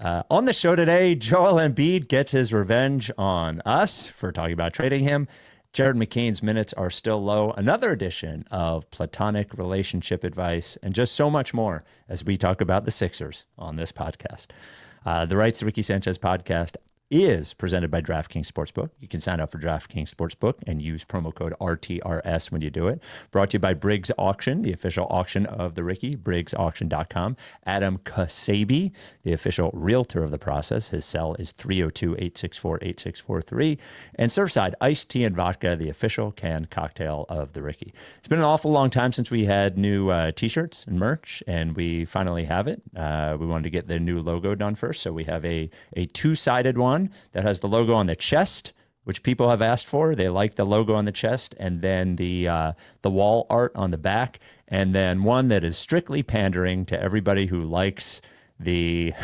On the show today, Joel Embiid gets his revenge on us for talking about trading him. Jared McCain's minutes are still low. Another edition of Platonic Relationship Advice, and just so much more as we talk about the Sixers on this podcast. The Rights to Ricky Sanchez podcast is presented by DraftKings Sportsbook. You can sign up for DraftKings Sportsbook and use promo code RTRS when you do it. Brought to you by Briggs Auction, the official auction of the Ricky, briggsauction.com. Adam Ksebe, the official realtor of the process. His cell is 302-864-8643. And Surfside, iced tea and vodka, the official canned cocktail of the Ricky. It's been an awful long time since we had new t-shirts and merch, and we finally have it. We wanted to get the new logo done first, so we have a two-sided one that has the logo on the chest, which people have asked for. They like the logo on the chest, and then the wall art on the back, and then one that is strictly pandering to everybody who likes the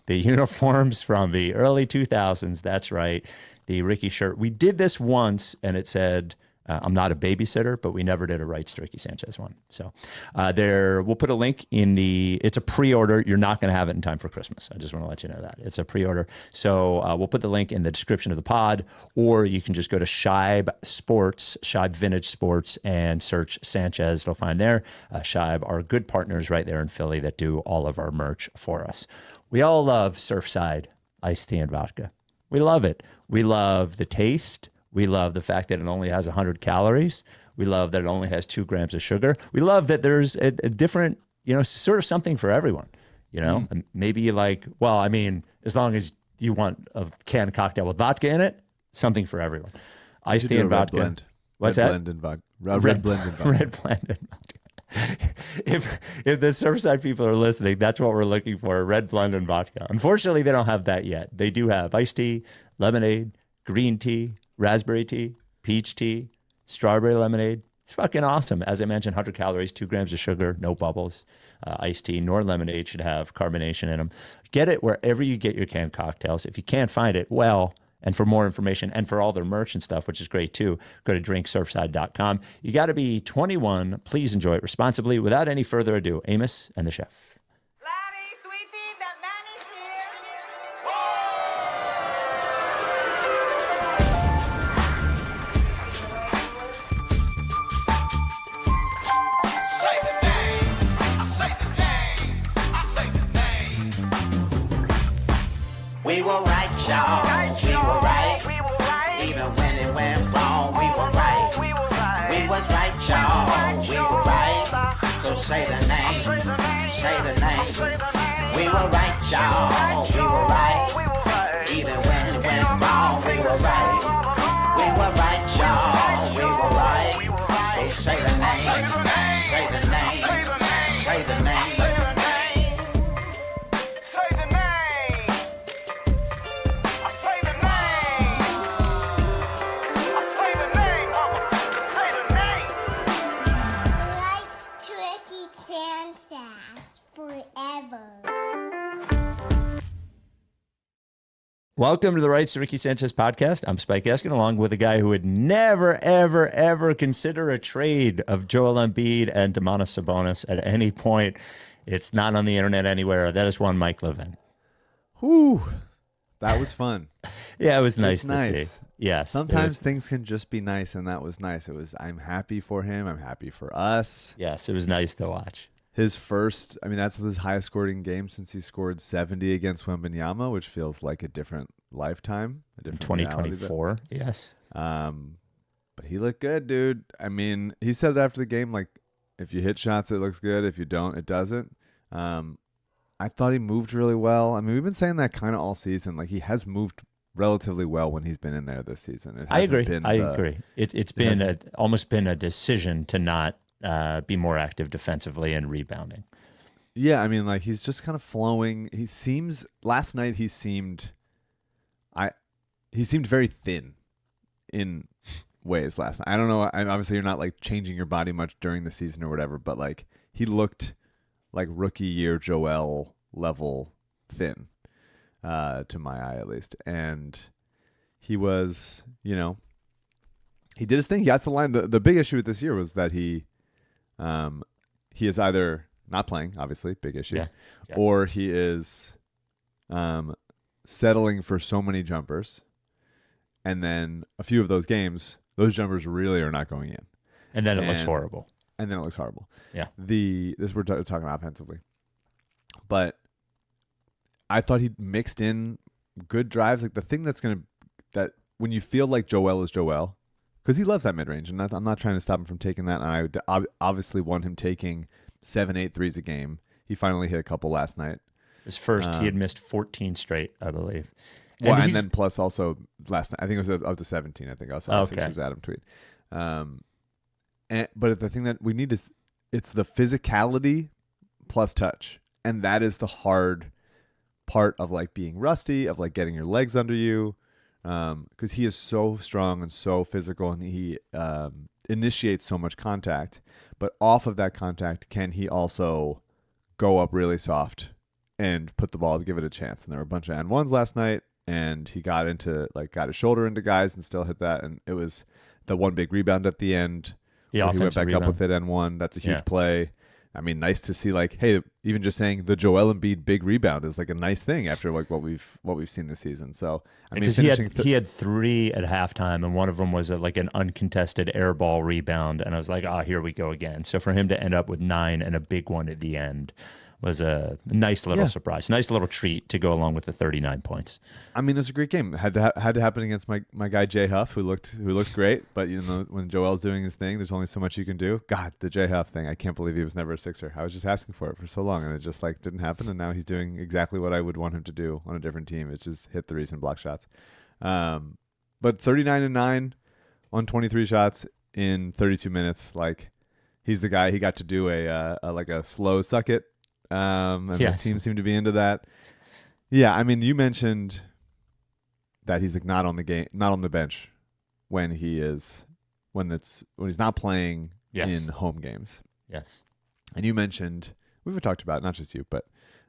uniforms from the early 2000s. That's right, the Ricky shirt. We did this once, and it said, I'm not a babysitter, but we never did a Rights to Ricky Sanchez one. So we'll put a link in it's a pre-order. You're not going to have it in time for Christmas. I just want to let you know that. It's a pre-order. So we'll put the link in the description of the pod, or you can just go to Ksebe Sports, Ksebe Vintage Sports, and search Sanchez. It'll find there. Ksebe are good partners right there in Philly that do all of our merch for us. We all love Surfside iced tea and vodka. We love it. We love the taste. We love the fact that it only has 100 calories. We love that it only has 2 grams of sugar. We love that there's a different, sort of something for everyone, And maybe you like, as long as you want a canned cocktail with vodka in it, something for everyone. Iced tea and vodka. Blend. What's red that? Blend and vodka. Red blend and vodka. Red blend and vodka. If the Surfside people are listening, that's what we're looking for, red blend and vodka. Unfortunately, they don't have that yet. They do have iced tea, lemonade, green tea, raspberry tea, peach tea, strawberry lemonade. It's fucking awesome. As I mentioned, 100 calories, 2 grams of sugar, no bubbles. Iced tea nor lemonade should have carbonation in them. Get it wherever you get your canned cocktails. If you can't find it, and for more information and for all their merch and stuff, which is great too, go to drinksurfside.com. You got to be 21. Please enjoy it responsibly. Without any further ado, Amos and the chef. We were right, y'all. We were right. Even when it went wrong, we were right. We was right, y'all. We were right. So say the name. Say the name. We were right, y'all. We were right. Even when it went wrong, we were right. We were right, y'all. We were right. So say the name. Say the name. Say the name. Welcome to the Rights to Ricky Sanchez podcast. I'm Spike Eskin, along with a guy who would never, ever, ever consider a trade of Joel Embiid and Domantas Sabonis at any point. It's not on the internet anywhere. That is one Mike Levin. Whew. That was fun. Yeah, it was nice to nice. see. Yes. Sometimes things can just be nice, and that was nice. I'm happy for him. I'm happy for us. Yes, it was nice to watch. His first, that's his highest scoring game since he scored 70 against Wembanyama, which feels like a different lifetime. A different 2024, yes. But he looked good, dude. He said it after the game, like, if you hit shots, it looks good. If you don't, it doesn't. I thought he moved really well. We've been saying that kind of all season. Like, he has moved relatively well when he's been in there this season. I agree. It's almost been a decision to not be more active defensively and rebounding. Yeah, he's just kind of flowing. Last night he seemed very thin in ways last night. I don't know. Obviously you're not like changing your body much during the season or whatever, but like he looked like rookie year Joel level thin, to my eye at least. And he was, he did his thing. He got to the line. The big issue with this year was that he is either not playing, obviously, big issue, yeah. or he is settling for so many jumpers, and then a few of those games, those jumpers really are not going in. And then it looks horrible. And then it looks horrible. Yeah. This we're talking offensively. But I thought he mixed in good drives. Like the thing that when you feel like Joel is Joel, because he loves that mid-range, and I'm not trying to stop him from taking that. And I obviously want him taking 7-8 threes a game. He finally hit a couple last night. His first, he had missed 14 straight, I believe. And then plus also last night, I think it was up to 17. I think I saw Sixers Adam tweet. But the thing that we need is it's the physicality plus touch, and that is the hard part of like being rusty, of like getting your legs under you, because he is so strong and so physical, and he initiates so much contact. But off of that contact, can he also go up really soft and put the ball, give it a chance? And there were a bunch of N1s last night, and he got his shoulder into guys and still hit that. And it was the one big rebound at the end. Yeah, he went back up with it N1. That's a huge play. I mean, nice to see. Like, hey, even just saying the Joel Embiid big rebound is like a nice thing after like what we've seen this season. So I mean, he had 3 at halftime, and one of them was like an uncontested air ball rebound, and I was like, here we go again. So for him to end up with 9 and a big one at the end was a nice little surprise, nice little treat to go along with the 39 points. I mean, it was a great game. It had to happen against my guy Jay Huff, who looked great. But you know, when Joel's doing his thing, there's only so much you can do. God, the Jay Huff thing, I can't believe he was never a Sixer. I was just asking for it for so long, and it just like didn't happen. And now he's doing exactly what I would want him to do on a different team, which is hit threes and block shots. But 39-9 on 23 shots in 32 minutes. Like, he's the guy. He got to do a slow suck it. And the team seemed to be into that. Yeah, I mean, you mentioned that he's like not on the bench when he's not playing in home games. Yes. And you mentioned, we've talked about it, not just you, but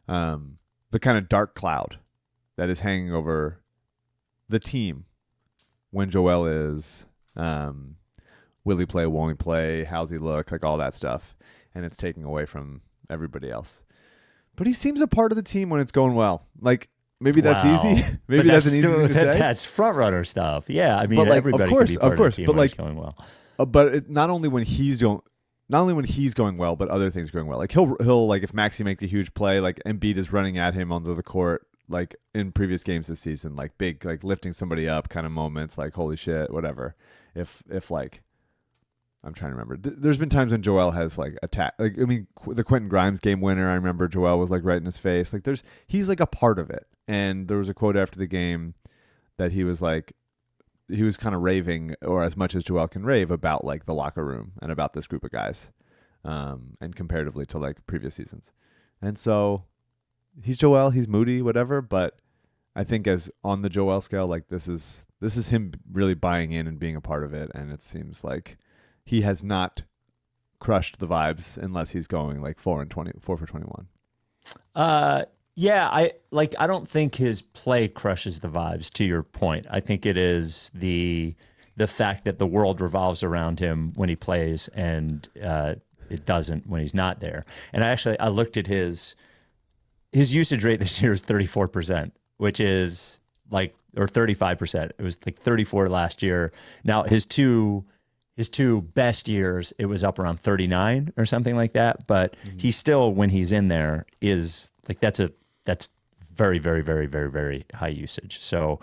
the kind of dark cloud that is hanging over the team when Joel is will he play, won't he play, how's he look, like all that stuff, and it's taking away from everybody else. But he seems a part of the team when it's going well. Like, maybe that's easy. Maybe that's an easy thing to say. That's front runner stuff. Yeah, I mean, everybody can be part of the team when it's going well. But not only when he's going well, but other things going well. Like he'll like if Maxey makes a huge play, like Embiid is running at him onto the court, like in previous games this season, like big, like lifting somebody up kind of moments, like holy shit, whatever. If like. I'm trying to remember. There's been times when Joel has like attacked. Like, I mean, the Quentin Grimes game winner, I remember Joel was like right in his face. Like he's like a part of it. And there was a quote after the game that he was kind of raving, or as much as Joel can rave, about like the locker room and about this group of guys, and comparatively to like previous seasons. And so he's Joel, he's moody, whatever. But I think as on the Joel scale, like this is him really buying in and being a part of it. And it seems like he has not crushed the vibes unless he's going like 4 for 21. Yeah, I don't think his play crushes the vibes, to your point. I think it is the fact that the world revolves around him when he plays, and it doesn't when he's not there. And I looked at his usage rate this year is 34%, which is like, or 35%. It was like 34 last year. Now his two best years, it was up around 39 or something like that. But he still, when he's in there, is like that's very, very, very, very, very high usage. So,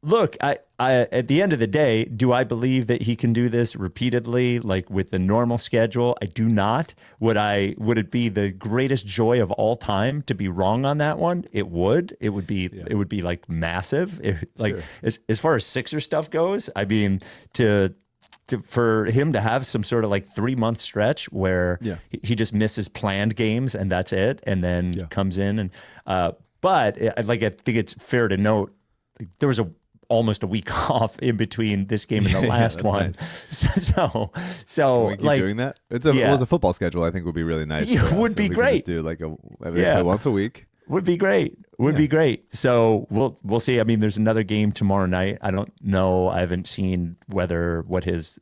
look, I at the end of the day, do I believe that he can do this repeatedly, like with the normal schedule? I do not. Would it be the greatest joy of all time to be wrong on that one? It would. It would be like massive. As far as Sixer stuff goes, I mean, for him to have some sort of like 3-month stretch where he just misses planned games and that's it, and then comes in and but I think it's fair to note there was almost a week off in between this game and the last one. Nice. So keep doing that. It's a football schedule. I think would be really nice. It would be great. Just do like play once a week. Would be great. Be great. So we'll see. I mean, there's another game tomorrow night. I don't know. I haven't seen what his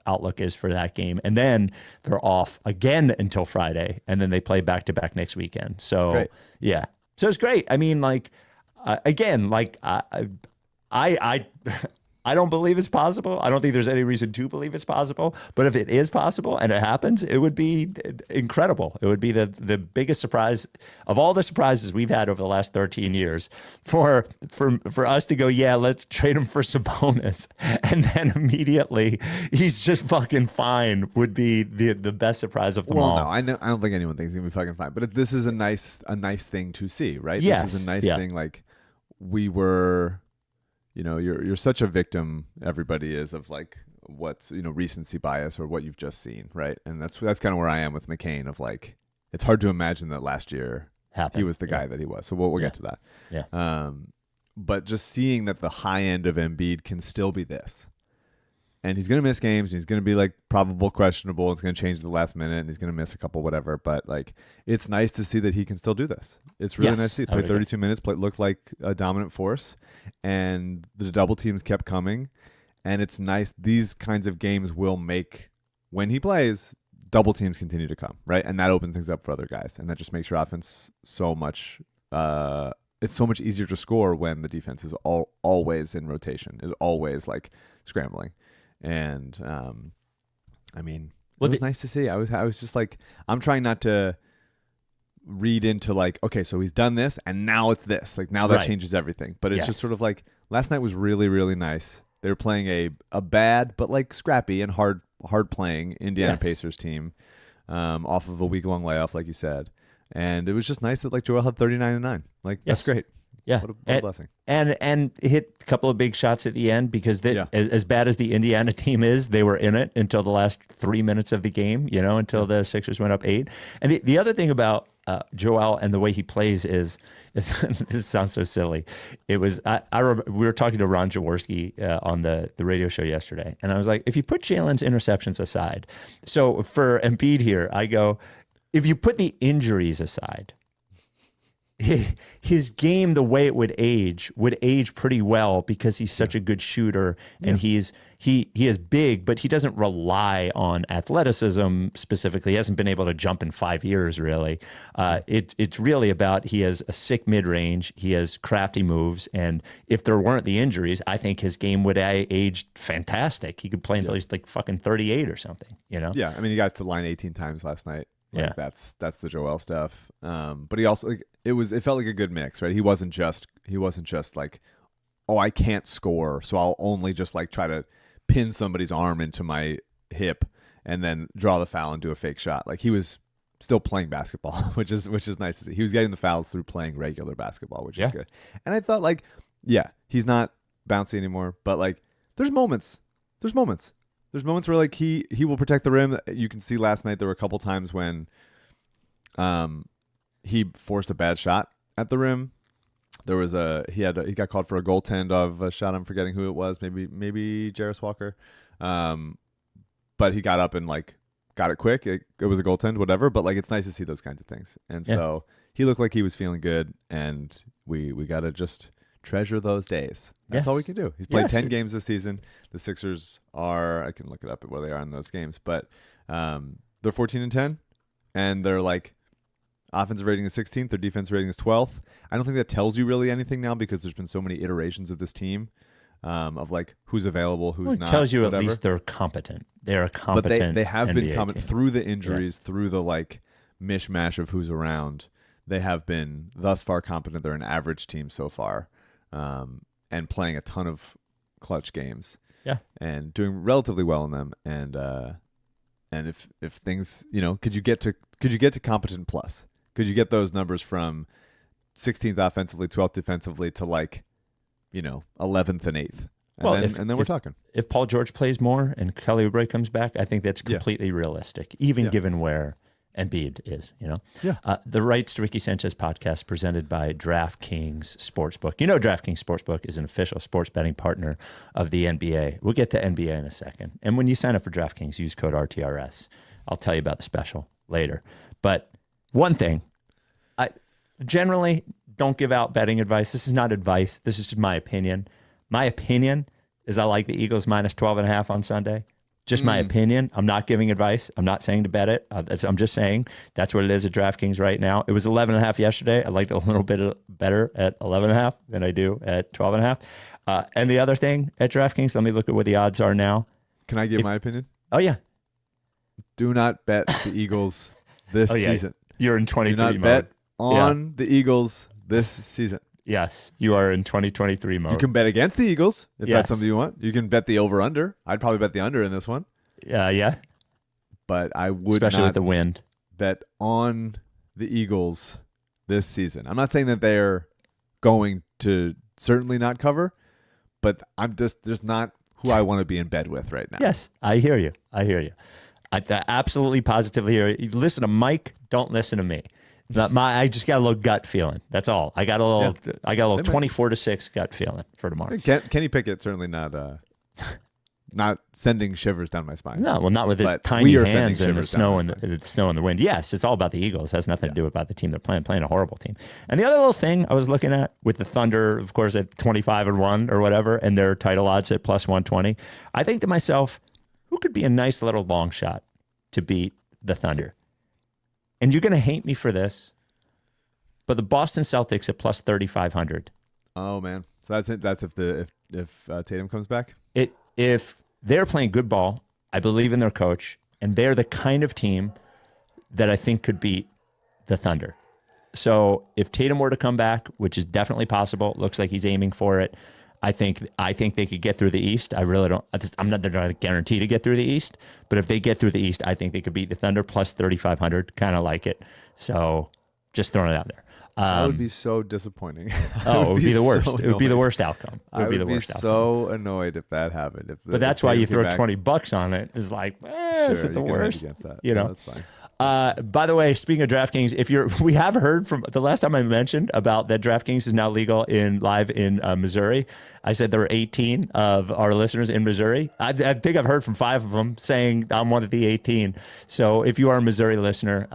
outlook is for that game. And then they're off again until Friday, and then they play back to back next weekend. So great. Yeah. So it's great. I mean, like, again, like I I don't believe it's possible. I don't think there's any reason to believe it's possible. But if it is possible and it happens, it would be incredible. It would be the biggest surprise of all the surprises we've had over the last 13 years for us to go, yeah, let's trade him for Sabonis. And then immediately he's just fucking fine would be the best surprise of them all. Well, no, I don't think anyone thinks he's going to be fucking fine. But this is a nice thing to see, right? Yes. This is a nice thing. Like we were... You know, you're such a victim, everybody is, of like what's, you know, recency bias or what you've just seen, right? And that's kind of where I am with McCain of like, it's hard to imagine that last year he was the guy that he was. So we'll get to that. Yeah. But just seeing that the high end of Embiid can still be this. And he's going to miss games. He's going to be like probable questionable. It's going to change at the last minute and he's going to miss a couple, whatever. But like, it's nice to see that he can still do this. It's really nice to see. He played 32 minutes, looked like a dominant force. And the double teams kept coming. And it's nice. These kinds of games will make, when he plays, double teams continue to come, right? And that opens things up for other guys. And that just makes your offense so much, it's so much easier to score when the defense is always in rotation, is always like scrambling. And I mean, it was nice to see. I was just like, I'm trying not to read into like, okay, so he's done this and now it's this. Like now that changes everything. But it's just sort of like last night was really, really nice. They were playing a bad but like scrappy and hard playing Indiana Pacers team off of a week-long layoff, like you said. And it was just nice that like Joel had 39-9. Like that's great. Yeah, what a blessing. And hit a couple of big shots at the end because as bad as the Indiana team is, they were in it until the last 3 minutes of the game, you know, until the Sixers went up 8. And the other thing about Joel and the way he plays is this sounds so silly. It was we were talking to Ron Jaworski on the radio show yesterday, and I was like, if you put Jalen's interceptions aside, so for Embiid here, I go, if you put the injuries aside, his game, the way it would age pretty well because he's such a good shooter and he is big, but he doesn't rely on athleticism specifically. He hasn't been able to jump in 5 years really. It's really about, he has a sick mid-range, he has crafty moves, and if there weren't the injuries, I think his game would age fantastic. He could play until he's like fucking 38 or something, you know? Yeah, I mean, he got to the line 18 times last night. Like that's the Joel stuff. But he also like, it felt like a good mix, right? He wasn't just like, oh, I can't score, so I'll only just like try to pin somebody's arm into my hip and then draw the foul and do a fake shot. Like he was still playing basketball, which is nice to see. He was getting the fouls through playing regular basketball, which is good. And I thought like, he's not bouncy anymore, but like there's moments where like he will protect the rim. You can see last night there were a couple times when he forced a bad shot at the rim. There was he got called for a goaltend of a shot. I'm forgetting who it was. Maybe Jarris Walker. But he got up and like got it quick. It was a goaltend, whatever. But like it's nice to see those kinds of things. And so he looked like he was feeling good, and we got to just treasure those days. That's all we can do. He's played 10 games this season. The Sixers are, I can look it up at where they are in those games, but they're 14-10, and they're like offensive rating is 16th, their defense rating is 12th. I don't think that tells you really anything now because there's been so many iterations of this team of like who's available, who's not. It tells you at least they're competent. They're a competent But they have been NBA competent team. through the injuries, through the like mishmash of who's around. They have been thus far competent. They're an average team so far. And playing a ton of clutch games, and doing relatively well in them. And if things, you know, could you get to competent plus? Could you get those numbers from 16th offensively, 12th defensively to like, you know, 11th and 8th? And then we're talking. If Paul George plays more and Kelly Oubre comes back, I think that's completely realistic, even given where Embiid is, you know? The Rights to Ricky Sanchez podcast presented by DraftKings Sportsbook. You know DraftKings Sportsbook is an official sports betting partner of the NBA. We'll get to NBA in a second. And when you sign up for DraftKings, use code RTRS. I'll tell you about the special later. But one thing, I generally don't give out betting advice. This is not advice. This is just my opinion. My opinion is I like the Eagles minus 12.5 on Sunday. Just my opinion. I'm not giving advice. I'm not saying to bet it. I'm just saying that's what it is at DraftKings right now. It was 11.5 yesterday. I liked it a little bit better at 11.5 than I do at 12.5. And the other thing at DraftKings, let me look at what the odds are now. Can I give my opinion? Oh, yeah. Do not bet the Eagles this season. You're in 23 Do not mode. bet on the Eagles this season. Yes, you are in 2023 mode. You can bet against the Eagles if that's something you want. You can bet the over-under. I'd probably bet the under in this one. Yeah. But I would especially not with the wind. Bet on the Eagles this season. I'm not saying that they're going to certainly not cover, but I'm just not who I want to be in bed with right now. Yes, I hear you. I absolutely positively hear you. Listen to Mike, don't listen to me. I just got a little gut feeling. That's all. I got a little 24-6 gut feeling for tomorrow. Kenny Pickett certainly not sending shivers down my spine. No, well, not with his tiny hands and the snow and the wind. Yes, it's all about the Eagles. It has nothing to do about the team they're playing a horrible team. And the other little thing I was looking at with the Thunder, of course, at 25-1 or whatever, and their title odds at plus 120, I think to myself, who could be a nice little long shot to beat the Thunder? And you're going to hate me for this, but the Boston Celtics at plus 3,500. Oh man, so that's it. That's if Tatum comes back. If they're playing good ball, I believe in their coach, and they're the kind of team that I think could beat the Thunder. So if Tatum were to come back, which is definitely possible, looks like he's aiming for it. I think they could get through the East. I really don't. I'm not going to guarantee to get through the East, but if they get through the East, I think they could beat the Thunder plus 3,500. Kind of like it. So just throwing it out there. That would be so disappointing. It would be the worst. It would be the worst outcome. I would be so annoyed if that happened. But that's why you throw $20 on it. Is like, is it the worst? That. You know, that's fine. By the way, speaking of DraftKings, we have heard from the last time I mentioned about that DraftKings is now legal live in Missouri. I said there were 18 of our listeners in Missouri. I think I've heard from 5 of them saying I'm one of the 18. So if you are a Missouri listener,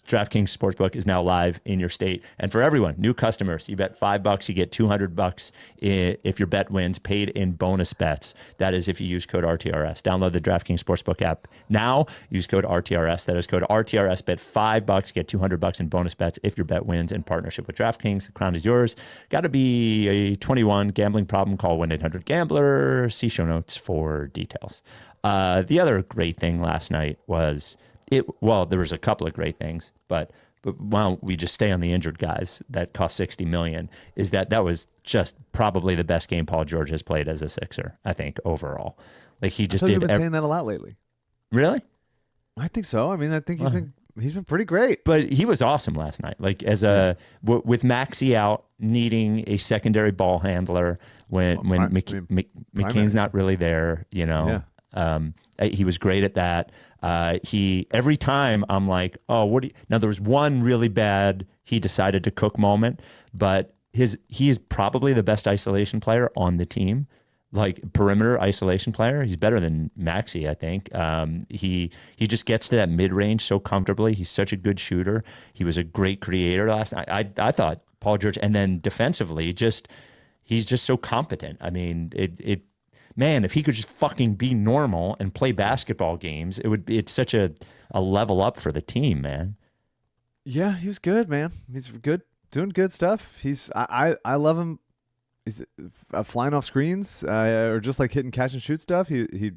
DraftKings Sportsbook is now live in your state. And for everyone, new customers, you bet $5, you get $200 if your bet wins, paid in bonus bets. That is if you use code RTRS. Download the DraftKings Sportsbook app now. Use code RTRS. That is code RTRS. Bet $5, get $200 in bonus bets if your bet wins in partnership with DraftKings. The crown is yours. Got to be a 21. Gambling problem? Call 1-800-GAMBLER. See show notes for details. The other great thing last night was there was a couple of great things, but why don't we just stay on the injured guys that cost $60 million? Is that was just probably the best game Paul George has played as a Sixer, I think, overall. Like he just did. You've been saying that a lot lately. Really? I think so. I mean, I think he's been pretty great. But he was awesome last night. Like with Maxey out, needing a secondary ball handler when McCain's not really there, you know. Yeah. He was great at that. Every time I'm like, oh, now there was one really bad he decided to cook moment, but he is probably the best isolation player on the team. Like perimeter isolation player, he's better than Maxey, I think. He just gets to that mid range so comfortably. He's such a good shooter. He was a great creator last night. I thought Paul George, and then defensively, he's just so competent. I mean, man, if he could just fucking be normal and play basketball games, it's such a level up for the team, man. Yeah, he was good, man. He's good, doing good stuff. I love him. He's flying off screens or just like hitting catch and shoot stuff. He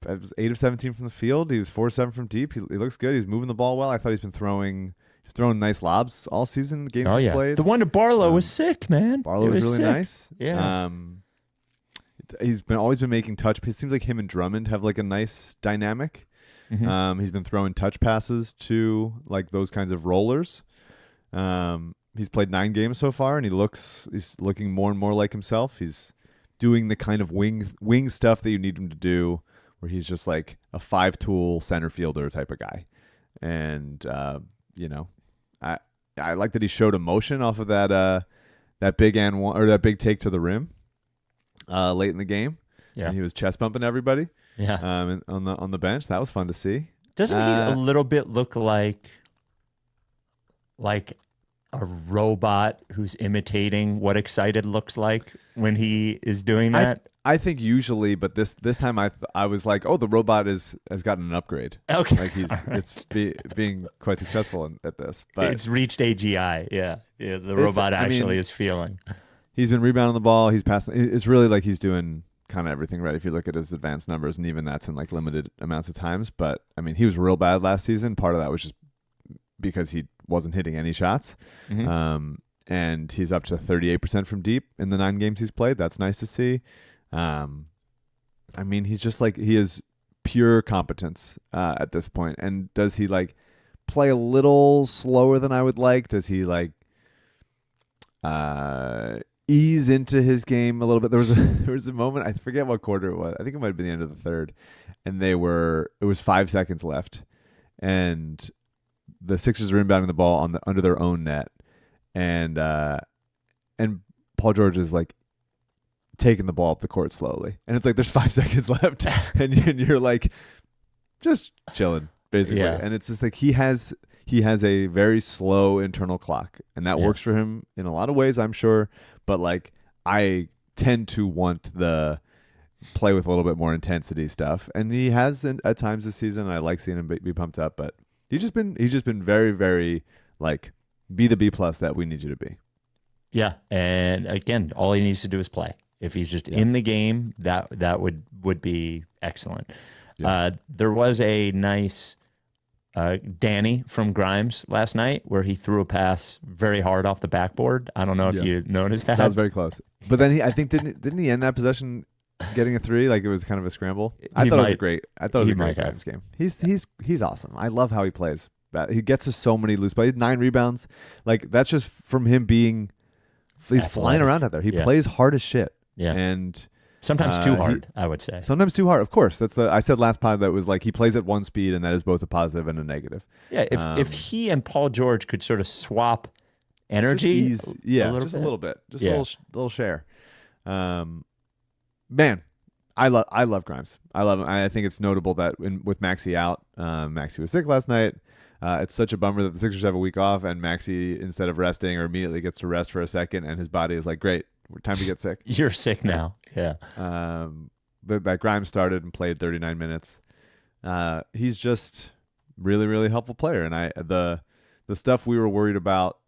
was 8 of 17 from the field. He was 4 of 7 from deep. He looks good. He's moving the ball well. I thought he's been throwing nice lobs all season. Games he's played. The one to Barlow was sick, man. Barlow was really nice. Yeah. He's always been making touch. It seems like him and Drummond have like a nice dynamic. Mm-hmm. He's been throwing touch passes to like those kinds of rollers. He's played 9 games so far, and he's looking more and more like himself. He's doing the kind of wing stuff that you need him to do, where he's just like a 5-tool center fielder type of guy. And I like that he showed emotion off of that big and one or that big take to the rim late in the game. Yeah, and he was chest bumping everybody. Yeah, on the bench. That was fun to see. Doesn't he a little bit look like a robot who's imitating what excited looks like when he is doing that? I think usually, but this time I was like, oh, the robot has gotten an upgrade. Okay. Like being quite successful at this. But it's reached AGI. Yeah. The robot actually is feeling. He's been rebounding the ball. He's passing. It's really like he's doing kind of everything right if you look at his advanced numbers, and even that's in like limited amounts of times. But I mean, he was real bad last season. Part of that was just because he wasn't hitting any shots. Mm-hmm. And he's up to 38% from deep in the 9 games he's played. That's nice to see. I mean, he's just like, he is pure competence at this point. And does he like play a little slower than I would like? Does he like ease into his game a little bit? There was a moment, I forget what quarter it was. I think it might have been the end of the third, and it was 5 seconds left, and the Sixers are inbounding the ball under their own net, and Paul George is like taking the ball up the court slowly, and it's like there's 5 seconds left, and you're like just chilling basically, and it's just like he has a very slow internal clock, and that works for him in a lot of ways, I'm sure. But like I tend to want the play with a little bit more intensity stuff, and he has at times this season. I like seeing him be pumped up, but he's just been very, very like be the B+ that we need you to be. Yeah, and again, all he needs to do is play. If he's just in the game, that would be excellent. Yeah. There was a nice Danny from Grimes last night where he threw a pass very hard off the backboard. I don't know if you noticed that. That was very close. But then I think didn't he end that possession getting a 3? Like it was kind of a scramble. I thought it was a great Grimes game. He's awesome. I love how he plays. He gets us so many loose plays, 9 rebounds. Like that's just from him being he's flying around out there. He plays hard as shit. Yeah. And sometimes too hard, I would say. Sometimes too hard, of course. I said last pod that was like he plays at one speed, and that is both a positive and a negative. Yeah, if he and Paul George could sort of swap energy, just a little bit, just a little share. Man, I love Grimes. I love him. I think it's notable that with Maxey out, Maxey was sick last night. It's such a bummer that the Sixers have a week off, and Maxey, instead of resting or immediately gets to rest for a second, and his body is like, great. Time to get sick. You're sick now. Yeah. That Grimes started and played 39 minutes. He's just really, really helpful player. And the stuff we were worried about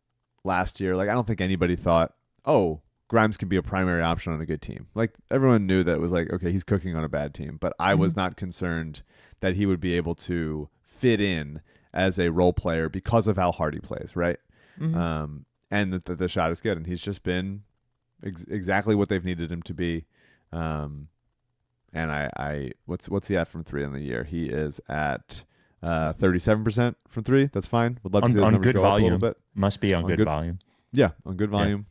last year, like I don't think anybody thought, oh, Grimes can be a primary option on a good team. Like everyone knew that it was like, okay, he's cooking on a bad team. But I was not concerned that he would be able to fit in as a role player because of how hard he plays, right? Mm-hmm. And the shot is good. And he's just been exactly what they've needed him to be. And what's he at from 3 in the year? He is at 37% from 3. That's fine. Would love to see those numbers go up a little bit. Must be on good volume. Yeah, on good volume.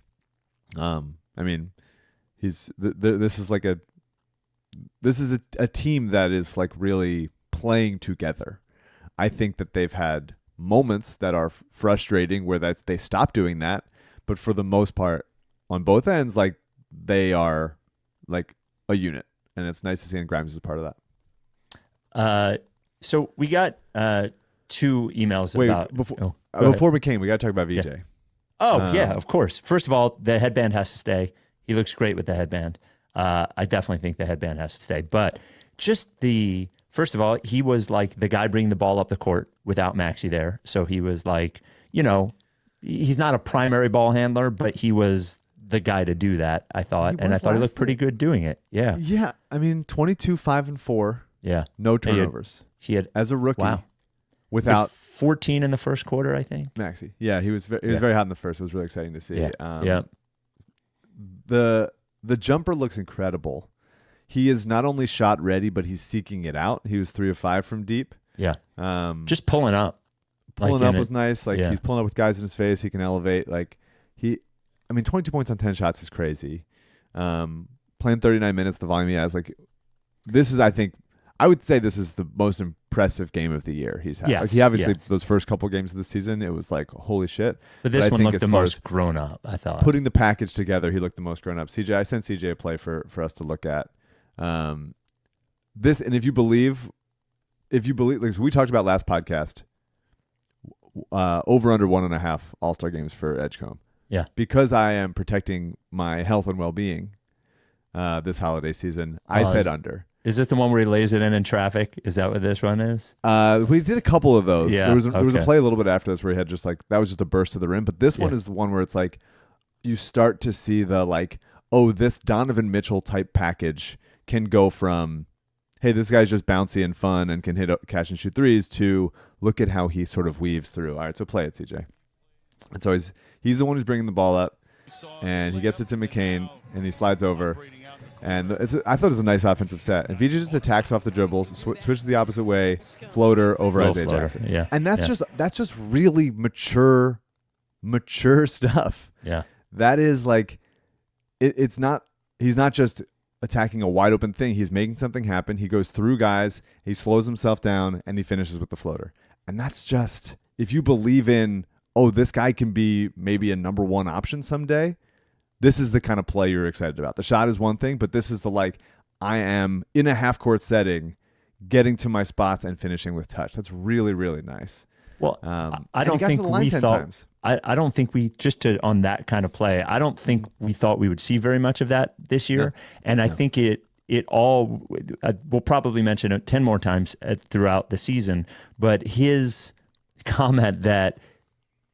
Yeah. I mean, this is a team that is like really playing together. I think that they've had moments that are frustrating where they stop doing that, but for the most part, on both ends, like they are like a unit, and it's nice to see Grimes as a part of that. So we got 2 emails about before McCain. We got to talk about VJ. Yeah. Oh yeah, of course. First of all, the headband has to stay. He looks great with the headband. I definitely think the headband has to stay. But just first of all, he was like the guy bringing the ball up the court without Maxey there. So he was like, he's not a primary ball handler, but he was the guy to do that, I thought. And I thought he looked pretty good doing it. Yeah. Yeah. I mean, 22, 5, and 4. Yeah. No turnovers. He had as a rookie. Wow. Without 14 in the first quarter, I think. Maxey. Yeah, he was very hot in the first. It was really exciting to see. Yeah. The jumper looks incredible. He is not only shot ready, but he's seeking it out. He was 3 of 5 from deep. Yeah. Just pulling up. Pulling up was nice. Like he's pulling up with guys in his face. He can elevate. 22 points on 10 shots is crazy. Playing 39 minutes, the volume he has, I would say this is the most impressive game of the year he's had. Yes, he obviously, those first couple games of the season, it was like, holy shit. But this one looked the most grown up, I thought. Putting the package together, he looked the most grown up. I sent CJ a play for us to look at. This, and if you believe, like we talked about last podcast, over under 1.5 All-Star games for Edgecombe. Yeah. Because I am protecting my health and well-being, this holiday season. I said under. Is this the one where he lays it in traffic? Is that what this one is? We did a couple of those. Yeah, there was a play a little bit after this where he had just like, that was just a burst to the rim. But this one is the one where it's like, you start to see the like, oh, this Donovan Mitchell type package can go from, hey, this guy's just bouncy and fun and can hit catch and shoot threes, to look at how he sort of weaves through. All right, so play it, CJ. And so he's the one who's bringing the ball up, and he gets it to McCain, and he slides over. And I thought it was a nice offensive set. And VJ just attacks off the dribbles, switches the opposite way, floater over Isaiah Jackson. Yeah. And that's just really mature stuff. Yeah. That is like, he's not just attacking a wide open thing. He's making something happen. He goes through guys, he slows himself down, and he finishes with the floater. And that's just, if you believe in, oh, this guy can be maybe a number one option someday, this is the kind of play you're excited about. The shot is one thing, but this is the like, I am in a half court setting, getting to my spots and finishing with touch. That's really, really nice. Well, I don't think we thought. I don't think we on that kind of play. I don't think we thought we would see very much of that this year, and I think it all. We'll probably mention it 10 more times throughout the season. But his comment that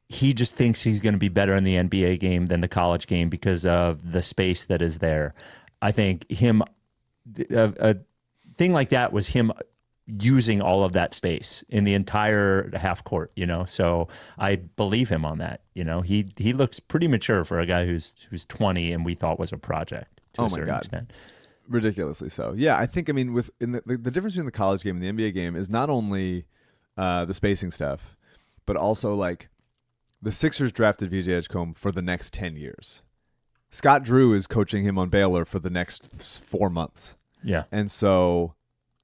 he just thinks he's going to be better in the NBA game than the college game because of the space that is there. I think a thing like that was him using all of that space in the entire half court, so I believe him on that. He looks pretty mature for a guy who's 20 and we thought was a project to a certain extent. Ridiculously so. Yeah, I think, the difference between the college game and the NBA game is not only the spacing stuff, but also like the Sixers drafted VJ Edgecombe for the next 10 years. Scott Drew is coaching him on Baylor for the next 4 months. Yeah. And so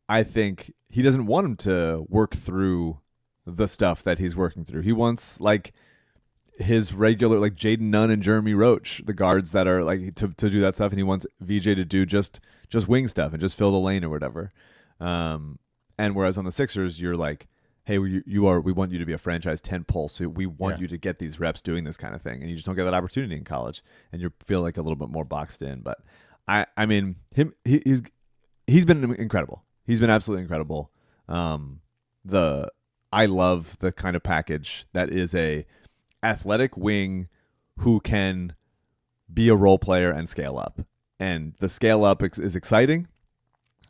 I think he doesn't want him to work through the stuff that he's working through. He wants like his regular, like Jaden Nunn and Jeremy Roach, the guards that are like to do that stuff. And he wants VJ to do just wing stuff and just fill the lane or whatever. And whereas on the Sixers, you're like, hey, we want you to be a franchise 10 pulse. So we want you to get these reps doing this kind of thing. And you just don't get that opportunity in college. And you feel like a little bit more boxed in. But he's been incredible. He's been absolutely incredible. I love the kind of package that is a athletic wing who can be a role player and scale up. And the scale up is exciting.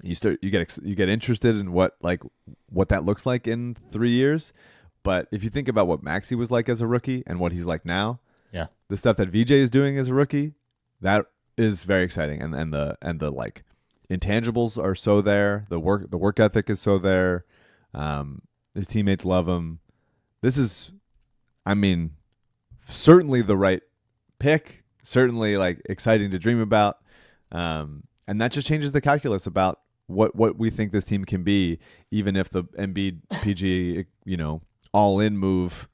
You get interested in what that looks like in 3 years. But if you think about what Maxey was like as a rookie and what he's like now, the stuff that VJ is doing as a rookie, that is very exciting. And the like intangibles are so there. The work ethic is so there. His teammates love him. This is, certainly the right pick. Certainly like exciting to dream about. And that just changes the calculus about what we think this team can be, even if the Embiid PG all in move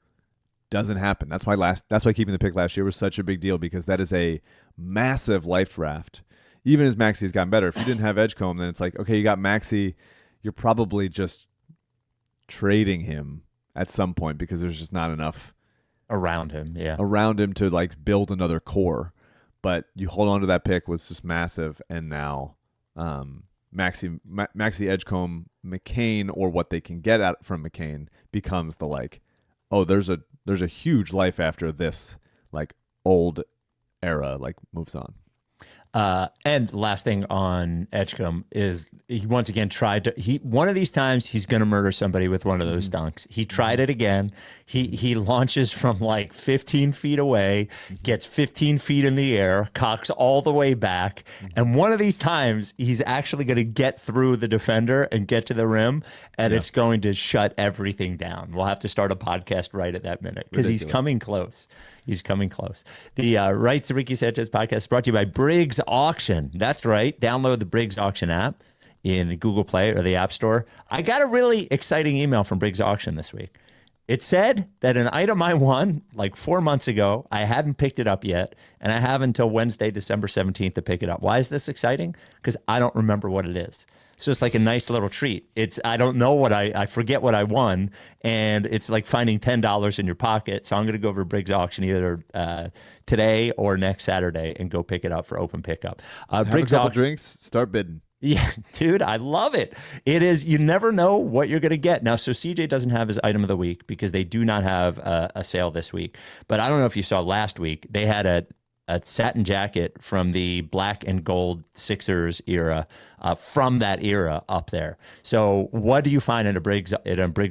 doesn't happen. That's why keeping the pick last year was such a big deal, because that is a massive life draft. Even as Maxey has gotten better, if you didn't have Edgecombe, then it's like, okay, you got Maxey, you're probably just trading him at some point because there's just not enough around him to like build another core. But you hold on to that pick was just massive, and now Maxey Edgecombe McCain, or what they can get out from McCain, becomes the like, oh, there's a huge life after this like old era like moves on. And the last thing on Edgecombe is he once again one of these times he's going to murder somebody with one of those dunks. He tried it again. He launches from like 15 feet away, gets 15 feet in the air, cocks all the way back. And one of these times he's actually going to get through the defender and get to the rim, and it's going to shut everything down. We'll have to start a podcast right at that minute because he's coming close. He's coming close. The Rights to Ricky Sanchez podcast is brought to you by Briggs Auction. That's right. Download the Briggs Auction app in the Google Play or the App Store. I got a really exciting email from Briggs Auction this week. It said that an item I won like 4 months ago, I hadn't picked it up yet, and I have until Wednesday, December 17th to pick it up. Why is this exciting? Because I don't remember what it is. So it's like a nice little treat. I don't know I forget what I won, and it's like finding $10 in your pocket. So I'm going to go over to Briggs Auction either today or next Saturday and go pick it up for open pickup. Have Briggs a couple Auction. drinks, start bidding. Yeah, dude, I love it. It is, you never know what you're going to get. Now, so CJ doesn't have his item of the week because they do not have a sale this week. But I don't know if you saw last week, they had a satin jacket from the black and gold Sixers era, from that era up there. So what do you find in a Briggs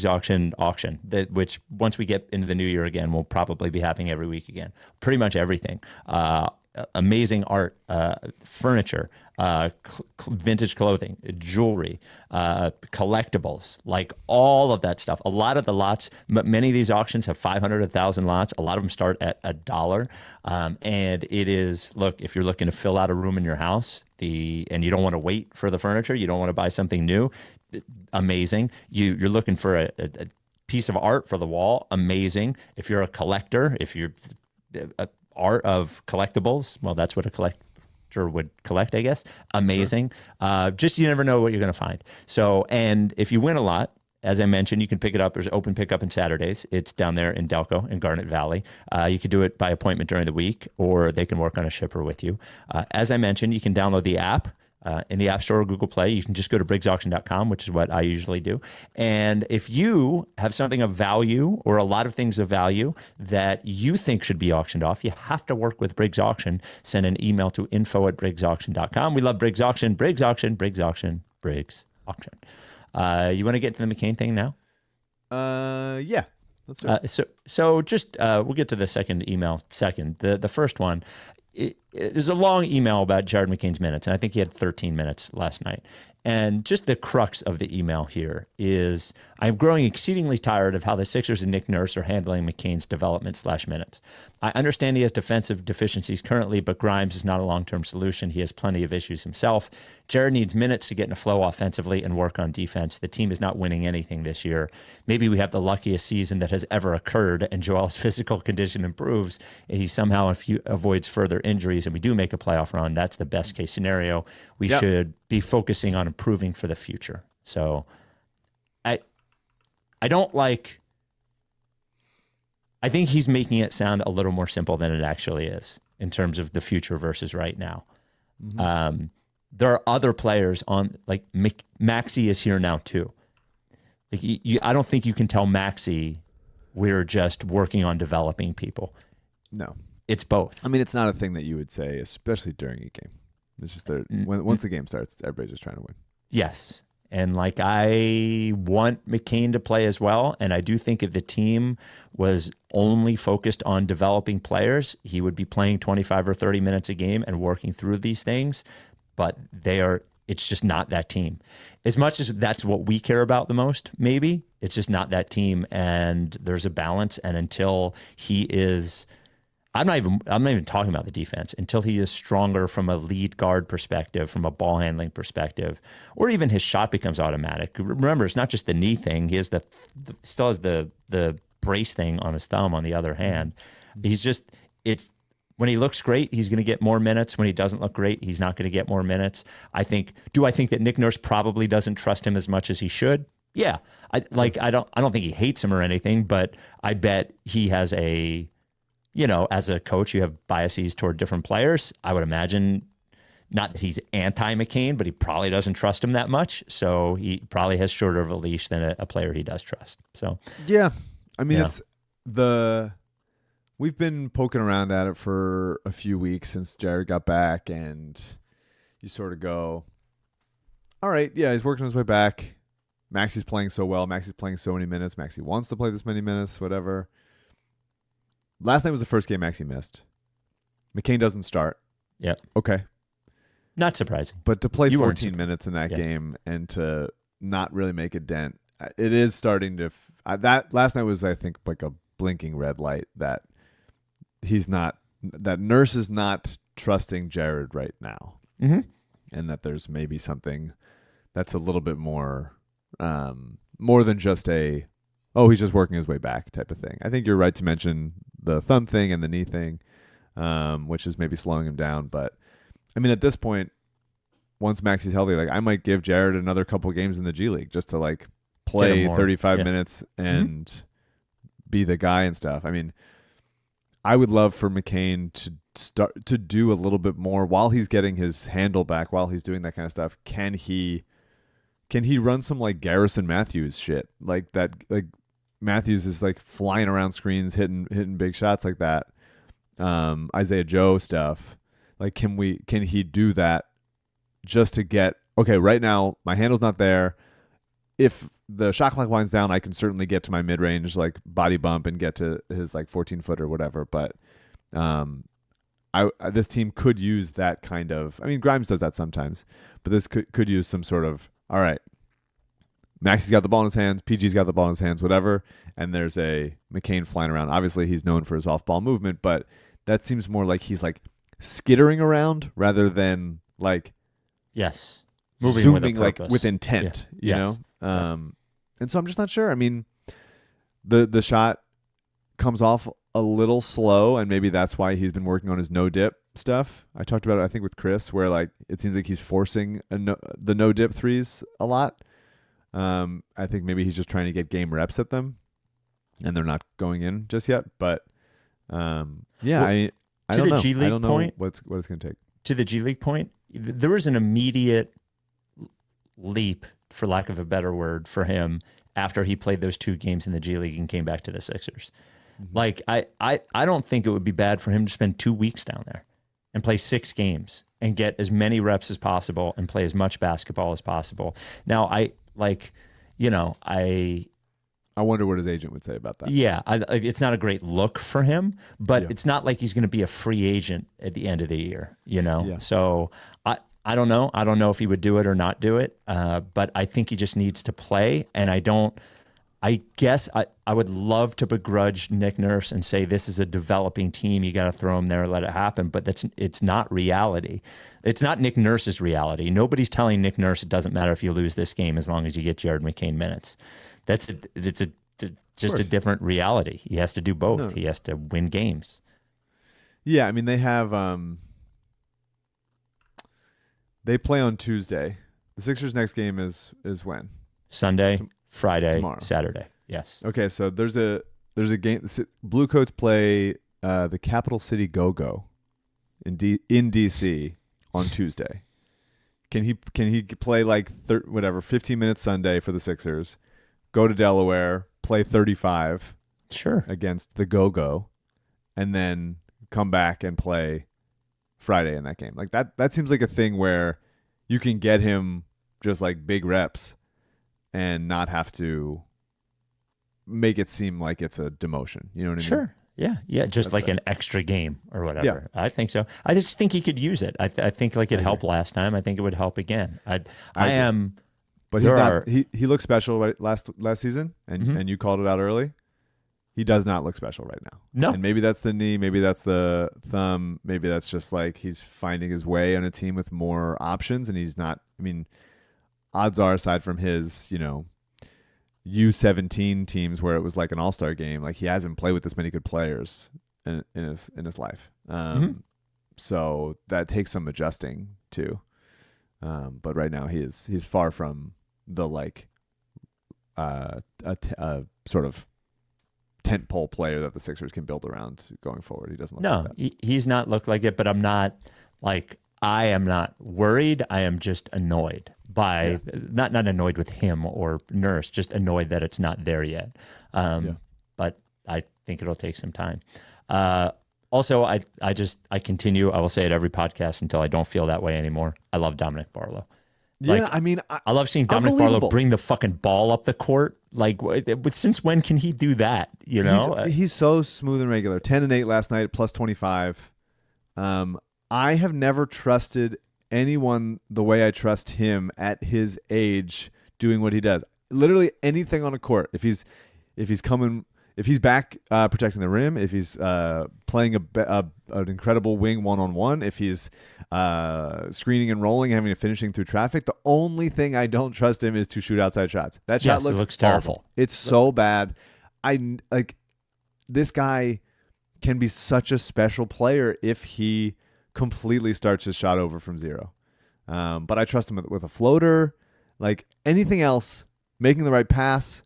auction that, which once we get into the new year again, will probably be happening every week again? Pretty much everything. Amazing art, furniture, vintage clothing, jewelry, collectibles, like all of that stuff. A lot of the lots, many of these auctions have 500, 1,000 lots. A lot of them start at $1. And it is, look, if you're looking to fill out a room in your house, and you don't want to wait for the furniture, you don't want to buy something new, amazing. You're looking for a piece of art for the wall, amazing. If you're a collector, if you're art of collectibles, well, that's what a collector would collect, I guess. Amazing. Sure. Just, you never know what you're going to find. So, and if you win a lot, as I mentioned, you can pick it up. There's open pickup on Saturdays. It's down there in Delco in Garnet Valley. You can do it by appointment during the week, or they can work on a shipper with you. As I mentioned, you can download the app in the App Store or Google Play. You can just go to briggsauction.com, which is what I usually do. And if you have something of value or a lot of things of value that you think should be auctioned off, you have to work with Briggs Auction. Send an email to info@briggsauction.com. We love Briggs Auction, Briggs Auction, Briggs Auction, Briggs Auction. You want to get to the McCain thing now? Yeah. Let's do it. So just we'll get to the second email second. The first one. There's a long email about Jared McCain's minutes, and I think he had 13 minutes last night. And just the crux of the email here is, I'm growing exceedingly tired of how the Sixers and Nick Nurse are handling McCain's development/minutes. I understand he has defensive deficiencies currently, but Grimes is not a long-term solution. He has plenty of issues himself. Jared needs minutes to get in a flow offensively and work on defense. The team is not winning anything this year. Maybe we have the luckiest season that has ever occurred, and Joel's physical condition improves, and he somehow avoids further injuries, and we do make a playoff run. That's the best case scenario. We should be focusing on improving for the future. So I don't like, I think he's making it sound a little more simple than it actually is in terms of the future versus right now. Mm-hmm. There are other players on, like Maxey is here now too. Like I don't think you can tell Maxey we're just working on developing people. No. It's both. I mean, it's not a thing that you would say, especially during a game. It's just that once the game starts, everybody's just trying to win. Yes. And like, I want McCain to play as well. And I do think if the team was only focused on developing players, he would be playing 25 or 30 minutes a game and working through these things. But it's just not that team. As much as that's what we care about the most, maybe, it's just not that team. And there's a balance. And until he is, I'm not even talking about the defense, until he is stronger from a lead guard perspective, from a ball handling perspective, or even his shot becomes automatic. Remember, it's not just the knee thing. He has still has the brace thing on his thumb on the other hand. When he looks great, he's going to get more minutes. When he doesn't look great, he's not going to get more minutes. I think that Nick Nurse probably doesn't trust him as much as he should? Yeah. I don't think he hates him or anything, but I bet he has as a coach, you have biases toward different players. I would imagine, not that he's anti-McCain, but he probably doesn't trust him that much. So he probably has shorter of a leash than a player he does trust. So yeah, I mean, we've been poking around at it for a few weeks since Jared got back, and you sort of go, all right, yeah, he's working his way back. Maxey's playing so well. Maxey's playing so many minutes. Maxey wants to play this many minutes, whatever. Last night was the first game Maxey missed. McCain doesn't start. Yep. Okay. Not surprising. But to play 14 minutes in that game and to not really make a dent, it is starting to... that last night was, I think, like a blinking red light that that Nurse is not trusting Jared right now. Mm-hmm. And that there's maybe something that's a little bit more than just he's just working his way back type of thing. I think you're right to mention the thumb thing and the knee thing, which is maybe slowing him down. But I mean, at this point, once Maxi's healthy, like I might give Jared another couple games in the G League just to like play 35 minutes and be the guy and stuff. I mean, I would love for McCain to start to do a little bit more while he's getting his handle back, while he's doing that kind of stuff. Can he run some like Garrison Matthews shit like that? Like Matthews is like flying around screens, hitting big shots like that. Isaiah Joe stuff. Like, can he do that just to get, okay, right now my handle's not there. If the shot clock winds down, I can certainly get to my mid-range, like body bump and get to his like 14-foot or whatever. But this team could use that kind of, I mean, Grimes does that sometimes, but this could use some sort of, all right, Maxi's got the ball in his hands, PG's got the ball in his hands, whatever, and there's a McCain flying around. Obviously, he's known for his off-ball movement, but that seems more like he's like skittering around rather than like moving zooming with a like purpose. with intent, you know? Yeah. And so I'm just not sure. I mean, the shot comes off a little slow, and maybe that's why he's been working on his no dip stuff. I talked about it, I think, with Chris, where like it seems like he's forcing the no dip threes a lot. I think maybe he's just trying to get game reps at them, and they're not going in just yet. But I don't know. G League I don't know point, what it's going to take. To the G League point, there was an immediate leap, for lack of a better word, for him after he played those 2 games in the G League and came back to the Sixers. Mm-hmm. Like, I don't think it would be bad for him to spend 2 weeks down there and play 6 games and get as many reps as possible and play as much basketball as possible. Now, I wonder what his agent would say about that. Yeah, it's not a great look for him, but it's not like he's going to be a free agent at the end of the year, you know? Yeah. So I don't know. I don't know if he would do it or not do it, but I think he just needs to play. And I guess I would love to begrudge Nick Nurse and say this is a developing team. You got to throw him there and let it happen. But it's not reality. It's not Nick Nurse's reality. Nobody's telling Nick Nurse it doesn't matter if you lose this game as long as you get Jared McCain minutes. It's just a different reality. He has to do both. No. He has to win games. Yeah, I mean, they have they play on Tuesday. The Sixers' next game is when? Sunday, Friday, tomorrow. Saturday. Yes. Okay, so there's a game. Blue Coats play the Capital City Go-Go in DC on Tuesday. Can he play like 15 minutes Sunday for the Sixers? Go to Delaware, play 35 against the Go-Go, and then come back and play Friday in that game. Like that seems like a thing where you can get him just like big reps and not have to make it seem like it's a demotion. You know what I mean? Sure. Yeah. Just like an extra game or whatever. Yeah. I think so. I just think he could use it. I think like it helped last time. I think it would help again. I am... But he's not. He looked special last season, and you called it out early. He does not look special right now. No, and maybe that's the knee, maybe that's the thumb, maybe that's just like he's finding his way on a team with more options, and he's not. I mean, odds are, aside from his, U17 teams where it was like an all-star game, like he hasn't played with this many good players in his life. So that takes some adjusting too. But right now he's far from the like a sort of tentpole player that the Sixers can build around going forward. He doesn't look like that. He's not looked like it, but I am not worried. I am just annoyed by not annoyed with him or Nurse, just annoyed that it's not there yet. But I think it'll take some time. Also, I continue. I will say it every podcast until I don't feel that way anymore. I love Dominic Barlow. I love seeing Dominic Barlow bring the fucking ball up the court. Like, since when can he do that? You know, he's so smooth and regular. 10 and 8 last night, plus 25. I have never trusted anyone the way I trust him at his age doing what he does. Literally anything on a court. If he's back protecting the rim, if he's playing an incredible wing one-on-one, if he's screening and rolling, having a finishing through traffic, the only thing I don't trust him is to shoot outside shots. That shot looks terrible. Awful. It's so bad. This guy can be such a special player if he completely starts his shot over from zero. But I trust him with a floater. Like anything else, making the right pass,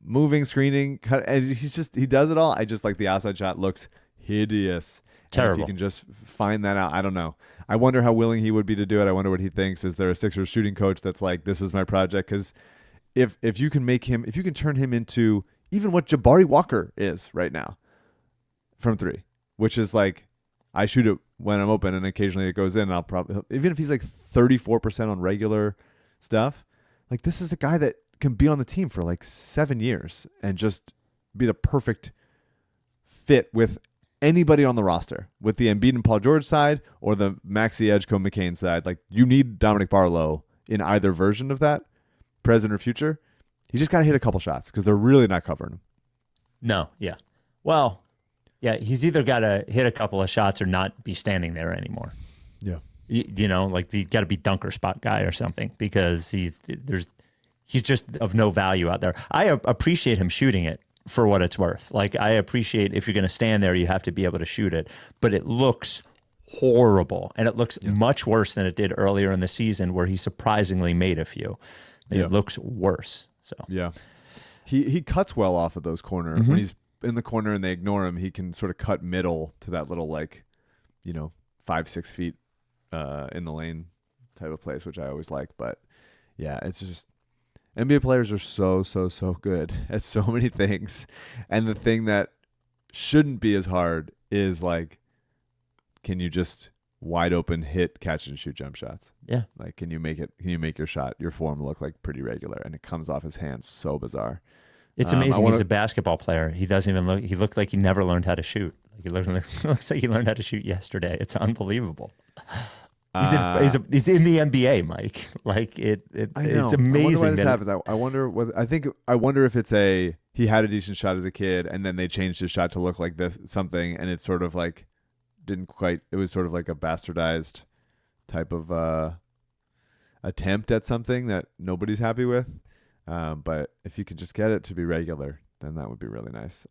moving, screening, cut, and he does it all. I just like the outside shot looks hideous. Terrible. And if you can just find that out, I don't know. I wonder how willing he would be to do it. I wonder what he thinks. Is there a Sixers shooting coach that's like, this is my project? Because if you can turn him into even what Jabari Walker is right now from 3, which is like, I shoot it when I'm open and occasionally it goes in. And I'll probably, even if he's like 34% on regular stuff, like this is a guy that can be on the team for like 7 years and just be the perfect fit with anybody on the roster, with the Embiid and Paul George side or the Maxey Edgecombe McCain side. Like you need Dominic Barlow in either version of that, present or future. He's just got to hit a couple shots because they're really not covering him. No, yeah. Well, yeah, he's either got to hit a couple of shots or not be standing there anymore. Yeah. You know, like you got to be dunker spot guy or something because he's just of no value out there. I appreciate him shooting it for what it's worth. Like I appreciate if you're going to stand there, you have to be able to shoot it, but it looks horrible. And it looks much worse than it did earlier in the season where he surprisingly made a few. It looks worse. So yeah, he cuts well off of those corners. When he's in the corner and they ignore him, he can sort of cut middle to that little 5-6 feet in the lane type of place, which I always like. But yeah, it's just NBA players are so good at so many things, and the thing that shouldn't be as hard is like, can you just wide open hit, catch and shoot jump shots? Yeah. Like, can you make your shot, your form look like pretty regular, and it comes off his hands so bizarre. It's amazing. He's a basketball player. He doesn't even look. He looked like he never learned how to shoot. Like looks like he learned how to shoot yesterday. It's unbelievable. He's in the NBA, Mike. Like it's amazing. I wonder why this happens. I wonder if it's he had a decent shot as a kid, and then they changed his shot to look like this something, and it's sort of like didn't quite. It was sort of like a bastardized type of attempt at something that nobody's happy with. But if you could just get it to be regular, then that would be really nice.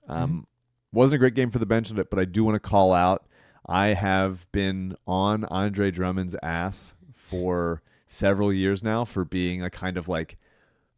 Wasn't a great game for the bench, but I do want to call out. I have been on Andre Drummond's ass for several years now for being a kind of like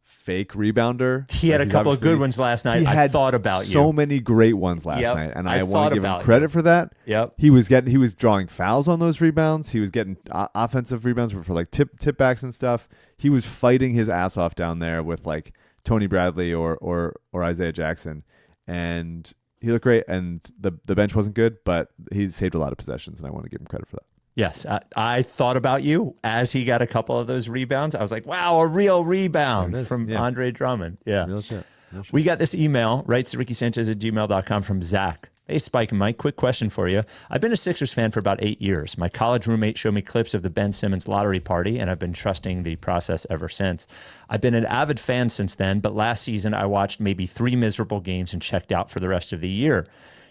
fake rebounder. He had a couple of good ones last night. I thought about so many great ones last night, and I want to give him credit for that. Yep. He was drawing fouls on those rebounds. He was getting offensive rebounds for like tip backs and stuff. He was fighting his ass off down there with like Tony Bradley or Isaiah Jackson, and he looked great. And the bench wasn't good, but he saved a lot of possessions, and I want to give him credit for that. Yes, I thought about you as he got a couple of those rebounds. I was like, wow, a real rebound from Andre Drummond. Yeah. Real shit. We got this email, writes to RickySanchez@gmail.com from Zach. Hey, Spike and Mike, quick question for you. I've been a Sixers fan for about 8 years. My college roommate showed me clips of the Ben Simmons lottery party, and I've been trusting the process ever since. I've been an avid fan since then, but last season I watched maybe 3 miserable games and checked out for the rest of the year.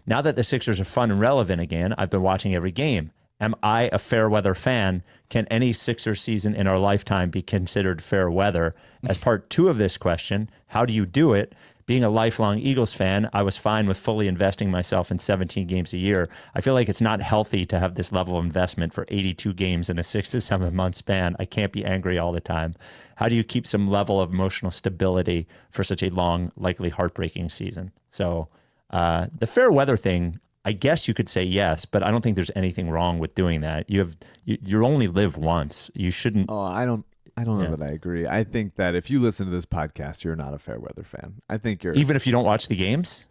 Now that the Sixers are fun and relevant again, I've been watching every game. Am I a fair weather fan? Can any Sixers season in our lifetime be considered fair weather? As part 2 of this question, how do you do it? Being a lifelong Eagles fan, I was fine with fully investing myself in 17 games a year. I feel like it's not healthy to have this level of investment for 82 games in a 6 to 7 month span. I can't be angry all the time. How do you keep some level of emotional stability for such a long, likely heartbreaking season? So the fair weather thing, I guess you could say yes, but I don't think there's anything wrong with doing that. You only live once. You shouldn't. Oh, I don't know that I agree. I think that if you listen to this podcast, you're not a fair weather fan. I think you're even if you don't watch the games.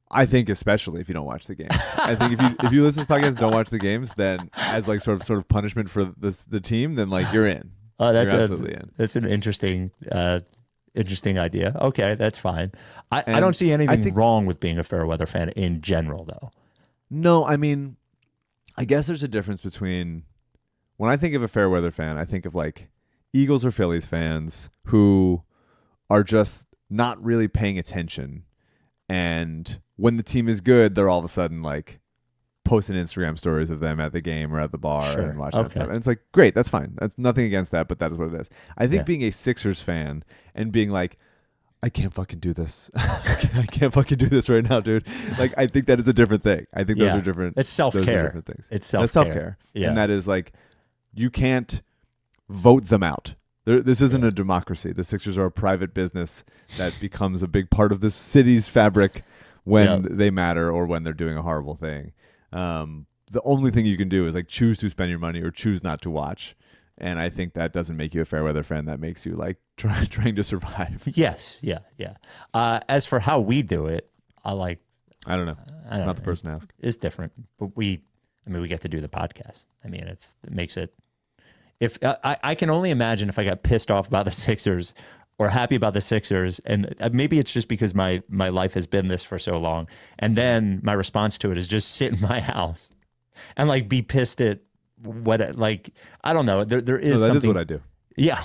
I think especially if you don't watch the games. I think if you listen to this podcast and don't watch the games, then as like sort of punishment for the team, then like you're in. Oh, you're absolutely in. That's an interesting idea. Okay, that's fine. I don't see anything wrong with being a fair weather fan in general, though. No, I mean, I guess there's a difference between when I think of a fair weather fan, I think of like Eagles or Phillies fans who are just not really paying attention. And when the team is good, they're all of a sudden like posting Instagram stories of them at the game or at the bar and watching that stuff. And it's like, great, that's fine. That's nothing against that, but that is what it is. I think being a Sixers fan and being like, I can't fucking do this. I can't fucking do this right now, dude. Like, I think that is a different thing. I think those are different. It's self-care. Those are different things. It's self-care. That's self-care. Yeah. And that is like, you can't vote them out. This isn't a democracy. The Sixers are a private business that becomes a big part of the city's fabric when they matter or when they're doing a horrible thing. The only thing you can do is like choose to spend your money or choose not to watch. And I think that doesn't make you a fair weather fan. That makes you like trying to survive. Yes. Yeah. Yeah. As for how we do it, I don't know. I'm not the person to ask. It's different, but we get to do the podcast. I mean, it makes it. If I can only imagine if I got pissed off about the Sixers or happy about the Sixers, and maybe it's just because my life has been this for so long, and then my response to it is just sit in my house and like be pissed at what, like, I don't know. There is that something. is what I do. Yeah.